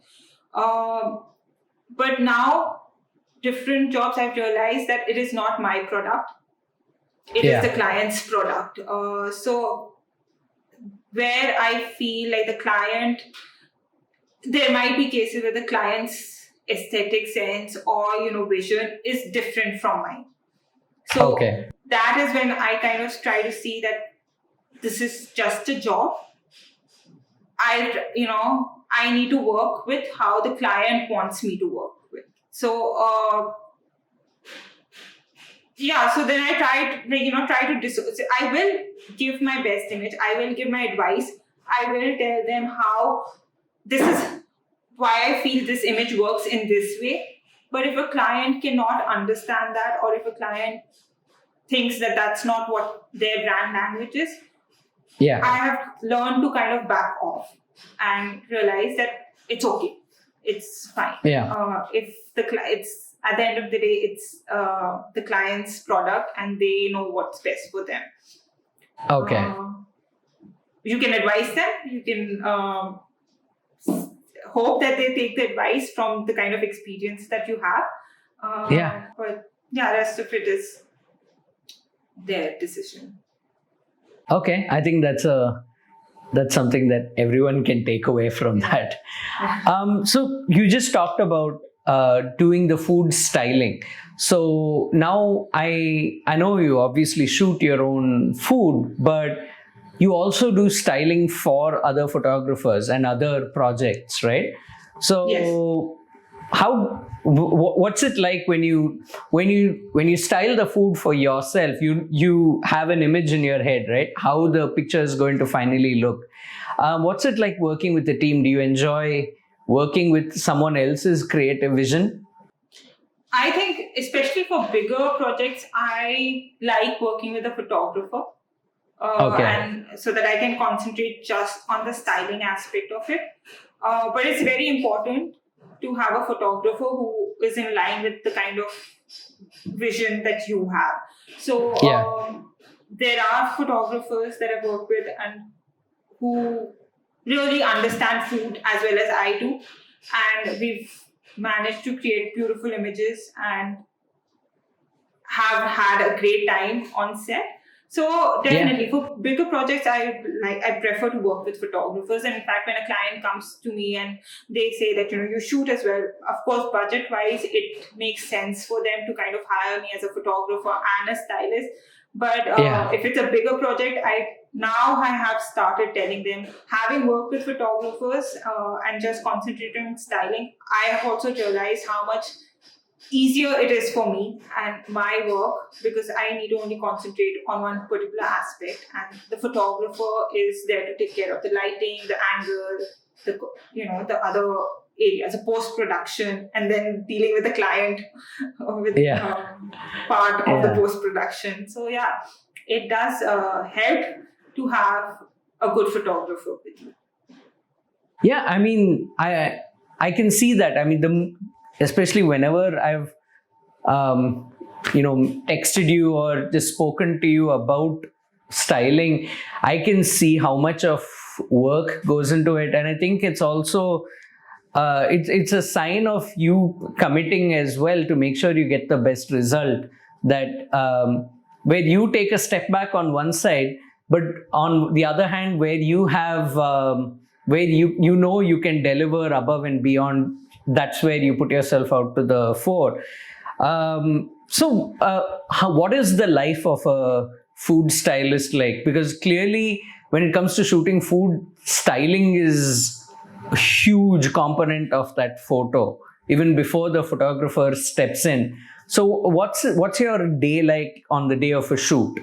But now, different jobs, I've realized that it is not my product. It is the client's product. So where I feel like the client, there might be cases where the client's aesthetic sense or vision is different from mine. So that is when I kind of try to see that this is just a job. I need to work with how the client wants me to work with. So so then I try to dissociate. I will give my best image. I will give my advice. I will tell them how this is why I feel this image works in this way. But if a client cannot understand that, or if a client thinks that that's not what their brand language is, I have learned to kind of back off and realize that it's okay. It's fine. If it's at the end of the day, it's the client's product and they know what's best for them. You can advise them. You can hope that they take the advice from the kind of experience that you have. But rest of it is their decision. Okay, I think that's something that everyone can take away from that. So you just talked about doing the food styling. So now I know you obviously shoot your own food, but you also do styling for other photographers and other projects, right? So Yes. how what's it like when you style the food for yourself? You have an image in your head, right? How the picture is going to finally look. What's it like working with the team? Do you enjoy working with someone else's creative vision? I think, especially for bigger projects, I like working with a photographer, Okay. and so that I can concentrate just on the styling aspect of it. But it's very important to have a photographer who is in line with the kind of vision that you have. So Yeah. there are photographers that I've worked with and who really understand food as well as I do, and we've managed to create beautiful images and have had a great time on set. So Yeah. definitely for bigger projects, I prefer to work with photographers. And in fact, when a client comes to me and they say that you shoot as well, of course, budget wise, it makes sense for them to kind of hire me as a photographer and a stylist. But Yeah. if it's a bigger project, I have started telling them, having worked with photographers and just concentrating on styling, I have also realized how much easier it is for me and my work, because I need to only concentrate on one particular aspect, and the photographer is there to take care of the lighting, the angle, the other areas, the post production, and then dealing with the client with Yeah. part of the Yeah. post production. So yeah, it does help to have a good photographer with you. Yeah, I mean, I can see that. I mean, especially whenever I've texted you or just spoken to you about styling, I can see how much of work goes into it, and I think it's also it's a sign of you committing as well to make sure you get the best result. That where you take a step back on one side, but on the other hand, where you have where you can deliver above and beyond. That's where you put yourself out to the fore. What is the life of a food stylist like? Because clearly, when it comes to shooting food, styling is a huge component of that photo, even before the photographer steps in. So, what's your day like on the day of a shoot,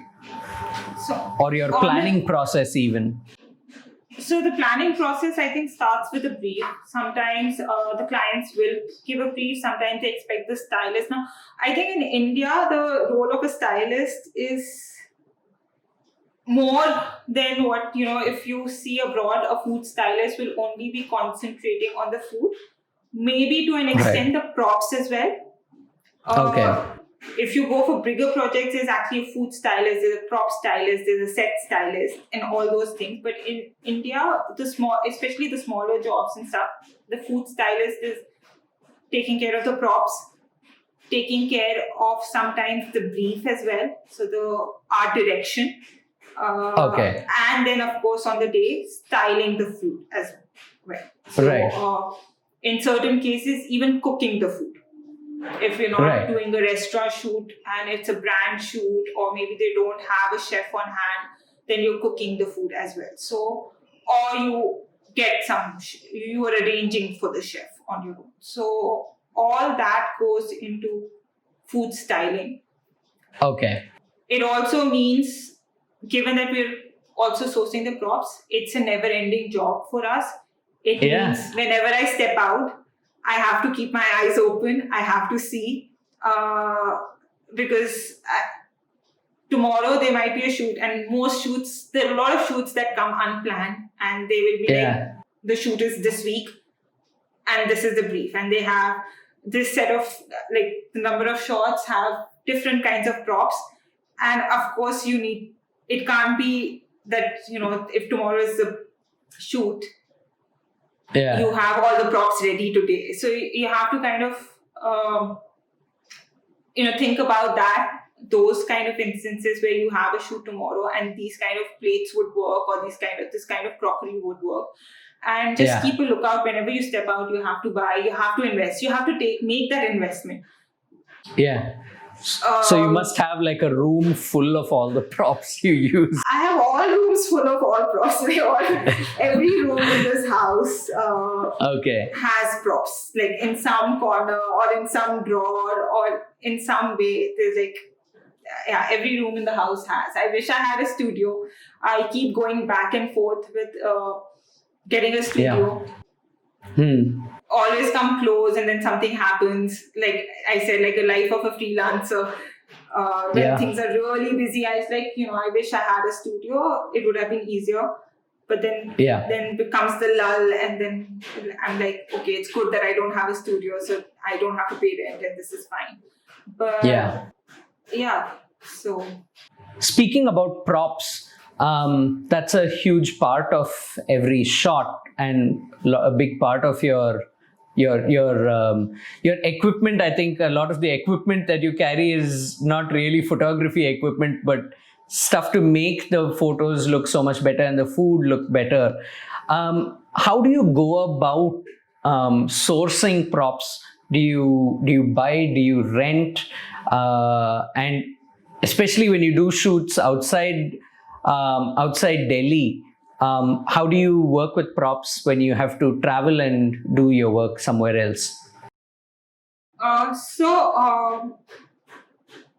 So or your planning process even? So the planning process, I think, starts with a brief. Sometimes the clients will give a brief. Sometimes they expect the stylist. Now, I think in India, the role of a stylist is more than what, if you see abroad, a food stylist will only be concentrating on the food. Maybe to an extent, the props as well. Okay. If you go for bigger projects, there's actually a food stylist, there's a prop stylist, there's a set stylist, and all those things. But in India, especially the smaller jobs and stuff, the food stylist is taking care of the props, taking care of sometimes the brief as well, so the art direction. Okay. And then, of course, on the day, styling the food as well. So, Right. In certain cases, even cooking the food. If you're not doing a restaurant shoot and it's a brand shoot, or maybe they don't have a chef on hand, then you're cooking the food as well. So, or you are arranging for the chef on your own. So, all that goes into food styling. Okay. It also means, given that we're also sourcing the props, it's a never-ending job for us. It means whenever I step out, I have to keep my eyes open. I have to see, because tomorrow there might be a shoot, and most shoots, there are a lot of shoots that come unplanned, and they will be like, the shoot is this week, and this is the brief, and they have this set of, like, the number of shots have different kinds of props, and of course it can't be that, if tomorrow is the shoot, you have all the props ready today. So you have to kind of, think about that those kind of instances where you have a shoot tomorrow and these kind of plates would work, or this kind of crockery would work. And just keep a lookout. Whenever you step out, you have to buy, you have to invest, you have to make that investment. Yeah. So you must have like a room full of all the props you use. I have all rooms full of all props. Every room in this house has props, like in some corner or in some drawer or in some way. There's like, every room in the house has. I wish I had a studio. I keep going back and forth with getting a studio. Always come close and then something happens. Like I said, like a life of a freelancer. When things are really busy, I was like, I wish I had a studio. It would have been easier. But then becomes the lull, and then I'm like, okay, it's good that I don't have a studio, so I don't have to pay rent, and this is fine. But so speaking about props, that's a huge part of every shot and a big part of your equipment. I think a lot of the equipment that you carry is not really photography equipment, but stuff to make the photos look so much better and the food look better. How do you go about sourcing props? Do you buy? Do you rent? And especially when you do shoots outside Delhi, how do you work with props when you have to travel and do your work somewhere else?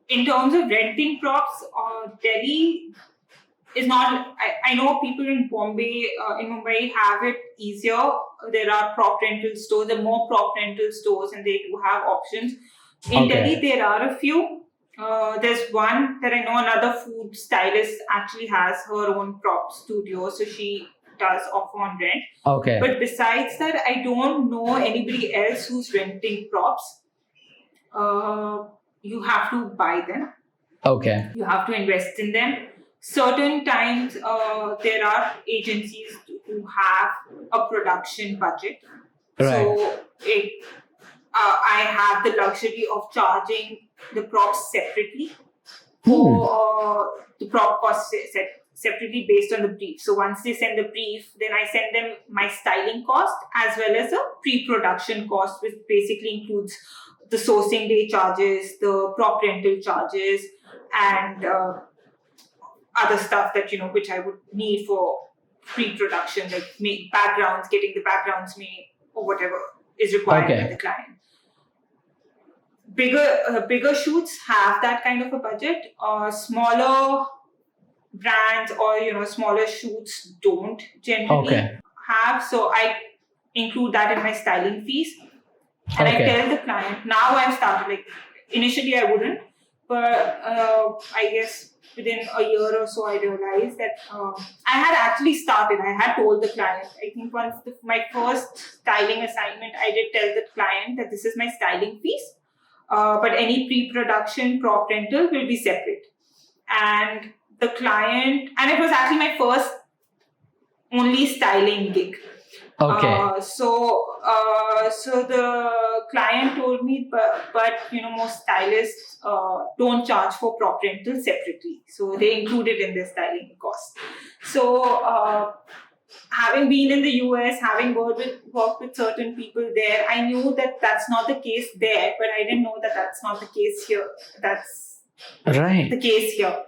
In terms of renting props, Delhi is not. I know people in Mumbai have it easier. There are prop rental stores. There are more prop rental stores, and they do have options. In Delhi, there are a few. There's one that I know, another food stylist actually has her own prop studio, so she does offer on rent. But besides that, I don't know anybody else who's renting props. You have to buy them. You have to invest in them. Certain times, there are agencies who have a production budget. So I have the luxury of charging the props separately, or the prop cost separately based on the brief. So once they send the brief, then I send them my styling cost as well as a pre-production cost, which basically includes the sourcing day charges, the prop rental charges, and other stuff that which I would need for pre-production, like make backgrounds, getting the backgrounds made, or whatever is required by the client. Bigger shoots have that kind of a budget. Smaller brands or smaller shoots don't generally have. So I include that in my styling fees, and I tell the client. Now I've started. Like initially I wouldn't, but I guess within a year or so I realized that I had actually started. I had told the client. I think once my first styling assignment, I did tell the client that this is my styling fees. But any pre-production prop rental will be separate. And the client, and it was actually my first only styling gig. So the client told me, but most stylists don't charge for prop rental separately. So they include it in their styling cost. So having been in the US, having worked with certain people there, I knew that that's not the case there, but I didn't know that that's not the case here. That's the case here.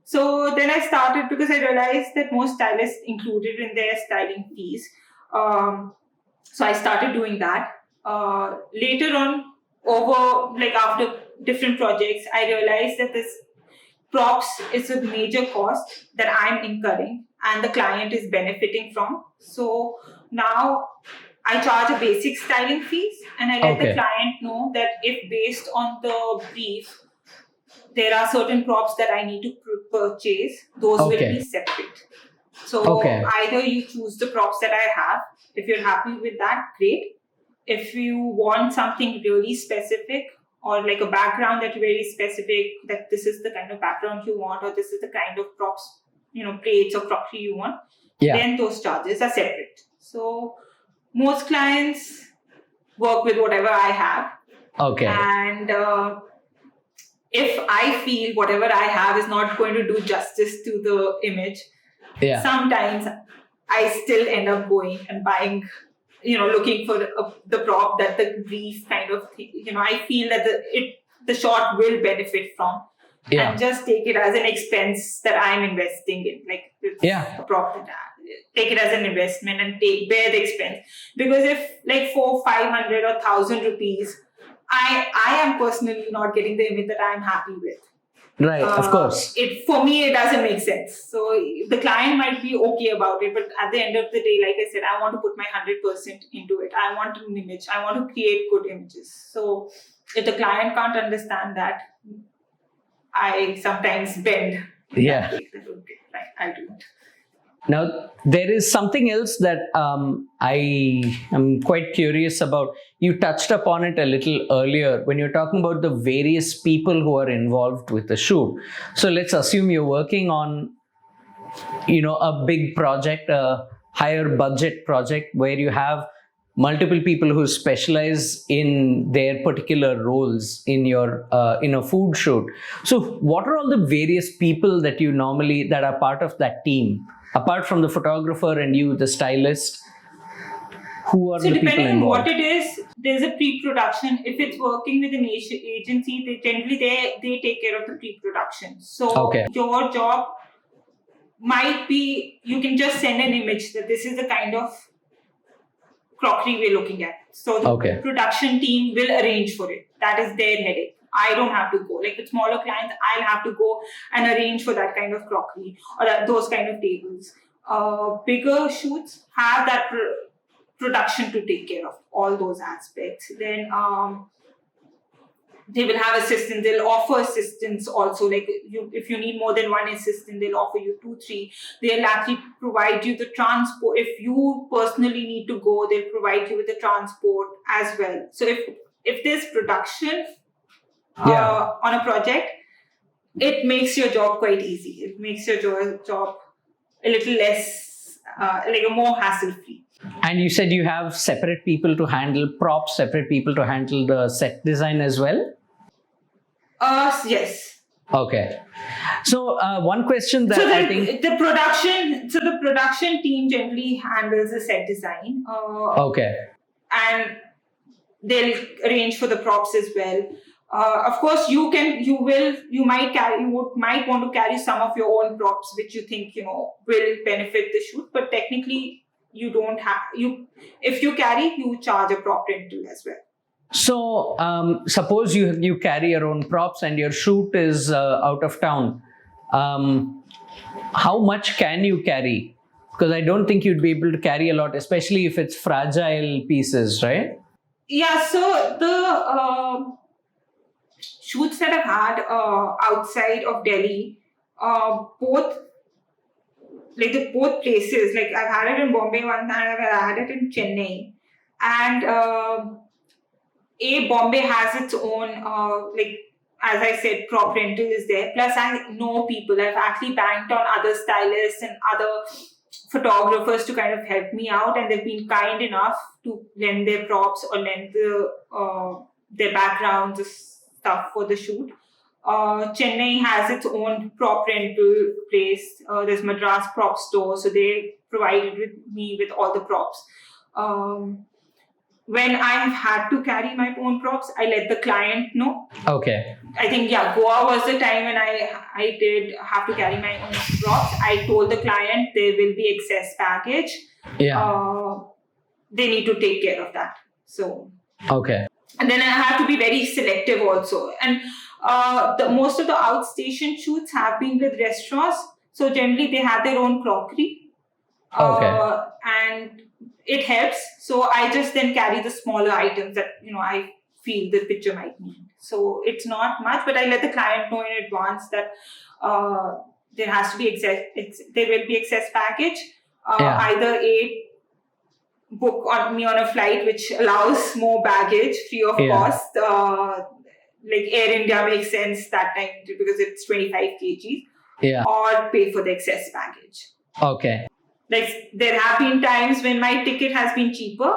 So then I started, because I realized that most stylists included in their styling fees. So I started doing that. Later on, after different projects, I realized that this props is a major cost that I'm incurring and the client is benefiting from. So now I charge a basic styling fees, and I let the client know that if based on the brief, there are certain props that I need to purchase, those will be separate. So either you choose the props that I have. If you're happy with that, great. If you want something really specific, or like a background that's very specific, that this is the kind of background you want, or this is the kind of props, plates or crockery you want, then those charges are separate. So most clients work with whatever I have. And if I feel whatever I have is not going to do justice to the image, Yeah. sometimes I still end up going and buying, looking for the prop that the brief kind of thing, I feel that the shot will benefit from. Yeah. And just take it as an expense that I'm investing in. Like, it's a prop that take it as an investment and bear the expense. Because if like 400, 500 or 1,000 rupees, I am personally not getting the image that I'm happy with. Right, of course. For me, it doesn't make sense. So the client might be okay about it, but at the end of the day, like I said, I want to put my 100% into it. I want an image. I want to create good images. So if the client can't understand that, I sometimes bend. Yeah. I do it. Now, there is something else that I am quite curious about. You touched upon it a little earlier when you're talking about the various people who are involved with the shoot. So let's assume you're working on, a big project, a higher budget project where you have multiple people who specialize in their particular roles in your in a food shoot. So what are all the various people that you normally that are part of that team, apart from the photographer and you, the stylist? Who are the people involved? So depending on what it is, there's a pre-production. If it's working with an agency, they generally they take care of the pre-production. So your job might be, you can just send an image that this is the kind of crockery we're looking at. So the production team will arrange for it. That is their headache. I don't have to go. Like with smaller clients, I'll have to go and arrange for that kind of crockery or those kind of tables. Bigger shoots have that production to take care of all those aspects. Then they will have assistants. They'll offer assistants also. Like if you need more than one assistant, they'll offer you 2, 3. They'll actually provide you the transport. If you personally need to go, they'll provide you with the transport as well. So if there's production on a project, it makes your job quite easy. It makes your job a little less, like a more hassle-free. And you said you have separate people to handle props, separate people to handle the set design as well? Yes. Okay. So one question that I think the production team generally handles the set design. And they'll arrange for the props as well. Of course, you might want to carry some of your own props, which you think will benefit the shoot. But technically, you don't have if you carry, you charge a prop rental as well. So suppose you carry your own props and your shoot is out of town. How much can you carry? Because I don't think you'd be able to carry a lot, especially if it's fragile pieces, right? Yeah. So the shoots that I've had outside of Delhi, both places, like I've had it in Bombay one time, I've had it in Chennai, and Bombay has its own, as I said, prop rental is there. Plus, I know people. I've actually banked on other stylists and other photographers to kind of help me out, and they've been kind enough to lend their props or lend their backgrounds, stuff for the shoot. Chennai has its own prop rental place. There's Madras Prop Store, so they provided me with all the props. When I've had to carry my own props, I let the client know. Okay. I think, Goa was the time when I did have to carry my own props. I told the client there will be excess baggage. Yeah. They need to take care of that. So. Okay. And then I have to be very selective also. And most of the outstation shoots have been with restaurants. So generally they have their own crockery. And it helps. So I just then carry the smaller items that, I feel the picture might need. So it's not much, but I let the client know in advance that there has to be there will be excess baggage. Either book me on a flight which allows more baggage free of cost. Like Air India makes sense that time because it's 25 kgs. Yeah. Or pay for the excess baggage. Okay. Like there have been times when my ticket has been cheaper,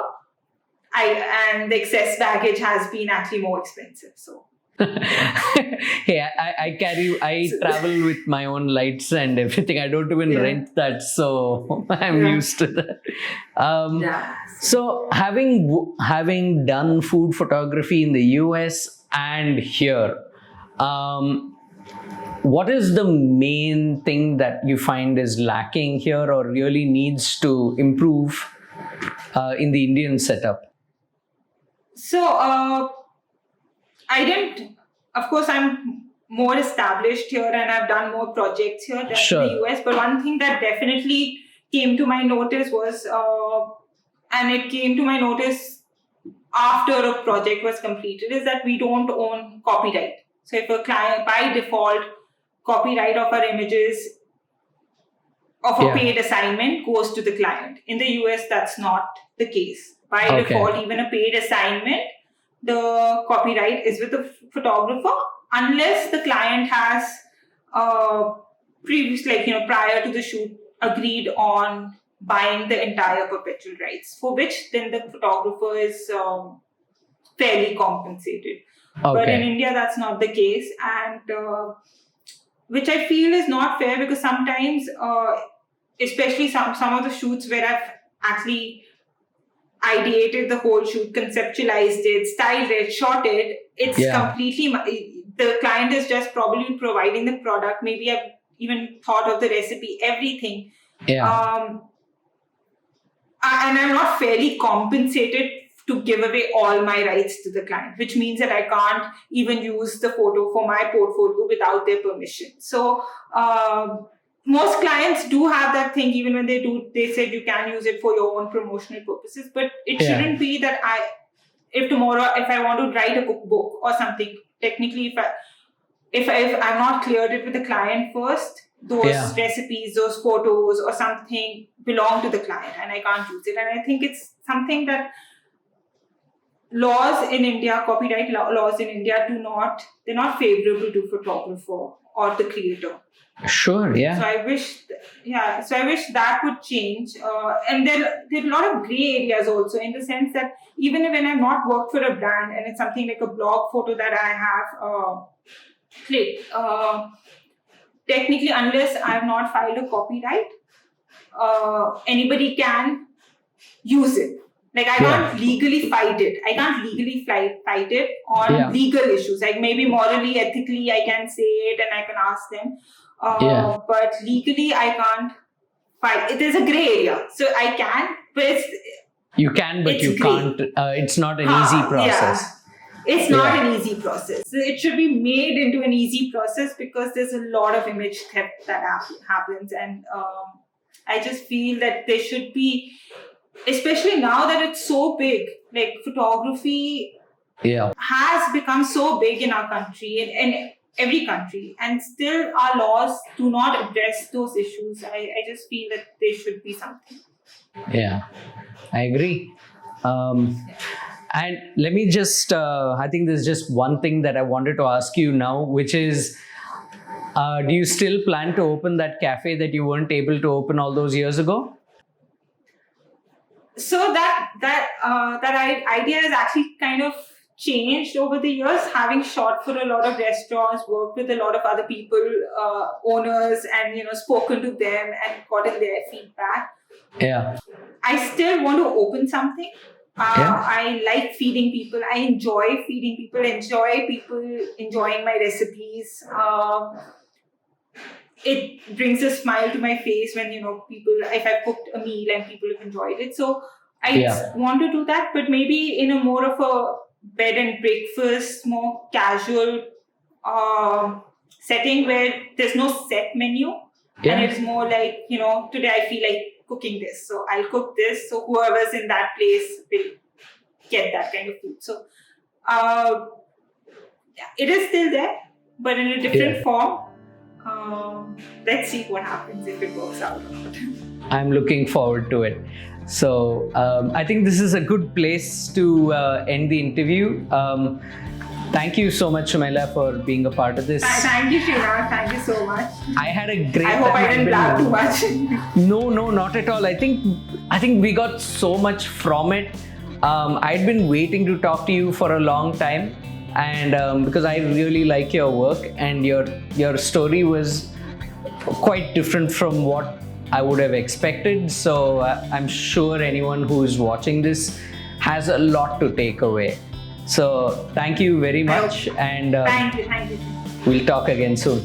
and the excess baggage has been actually more expensive. So Hey, I travel with my own lights and everything. I don't even rent that, so I'm used to that. So having done food photography in the US and here, what is the main thing that you find is lacking here or really needs to improve in the Indian setup? So, of course, I'm more established here and I've done more projects here than in the US. But one thing that definitely came to my notice was, and it came to my notice after a project was completed, is that we don't own copyright. So if a client, by default, copyright of our images of a paid assignment goes to the client. In the US, that's not the case. By default, even a paid assignment, the copyright is with the photographer unless the client has prior to the shoot agreed on buying the entire perpetual rights, for which then the photographer is fairly compensated. But in India, that's not the case, and which I feel is not fair, because sometimes, especially some of the shoots where I've actually ideated the whole shoot, conceptualized it, styled it, shot it, it's completely, the client is just probably providing the product. Maybe I've even thought of the recipe, everything. And I'm not fairly compensated to give away all my rights to the client, which means that I can't even use the photo for my portfolio without their permission. So most clients do have that thing. Even when they said you can use it for your own promotional purposes, but it shouldn't be that if tomorrow, if I want to write a cookbook or something, technically if I'm not cleared it with the client first, those recipes, those photos or something belong to the client and I can't use it. And I think it's something that laws in India, copyright laws in India they're not favorable to photographer or the creator. Sure, yeah. So I wish that would change. And there are a lot of gray areas also, in the sense that even when I've not worked for a brand and it's something like a blog photo that I have clicked, technically, unless I have not filed a copyright, anybody can use it. Like I can't legally fight it. I can't legally fight it on legal issues. Like maybe morally, ethically, I can say it and I can ask them. But legally, I can't fight. There's a gray area. So I can, but you can, but you can't. It's not an easy process. It's not an easy process. It should be made into an easy process, because there's a lot of image theft that happens. And I just feel that there should be, especially now that it's so big, like photography has become so big in our country and every country, and still our laws do not address those issues. I just feel that there should be something. Yeah, I agree. And let me just, I think there's just one thing that I wanted to ask you now, which is, do you still plan to open that cafe that you weren't able to open all those years ago? So that idea has actually kind of changed over the years, having shot for a lot of restaurants, worked with a lot of other people, owners, and spoken to them and gotten their feedback. Yeah, I still want to open something. I like feeding people. I enjoy feeding people. Enjoy people enjoying my recipes. It brings a smile to my face when people, if I cooked a meal and people have enjoyed it. So I want to do that, but maybe in a more of a bed and breakfast, more casual setting where there's no set menu, and it's more like, today I feel like cooking this, so I'll cook this, so whoever's in that place will get that kind of food. So it is still there, but in a different form. Let's see what happens, if it works out or not. I'm looking forward to it. So I think this is a good place to end the interview. Thank you so much, Shumaila, for being a part of this. Thank you, Sreenag. Thank you so much. I had a great time. I hope I didn't blab too much. No, not at all. I think we got so much from it. I'd been waiting to talk to you for a long time. and because I really like your work, and your story was quite different from what I would have expected. So I'm sure anyone who is watching this has a lot to take away. So thank you very much, and Thank you. we'll talk again soon.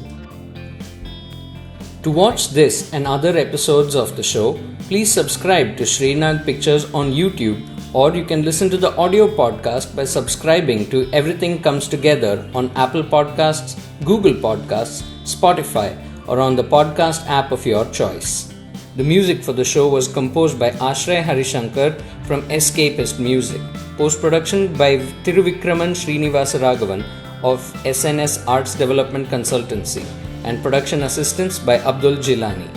To watch this and other episodes of the show, please subscribe to Sreenag Pictures on YouTube, or you can listen to the audio podcast by subscribing to Everything Comes Together on Apple Podcasts, Google Podcasts, Spotify, or on the podcast app of your choice. The music for the show was composed by Aashray Harishankar from Escapist Music. Post-production by Thiruvikraman Srinivasaraghavan of SNS Arts Development Consultancy, and production assistance by Abdul Jeelani.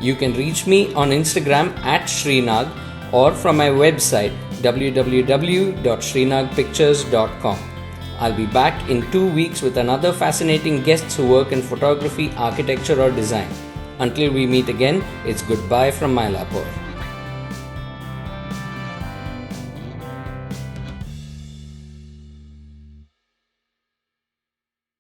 You can reach me on Instagram @Sreenag or from my website www.sreenagpictures.com. I'll be back in 2 weeks with another fascinating guests who work in photography, architecture or design. Until we meet again, it's goodbye from Mylapore.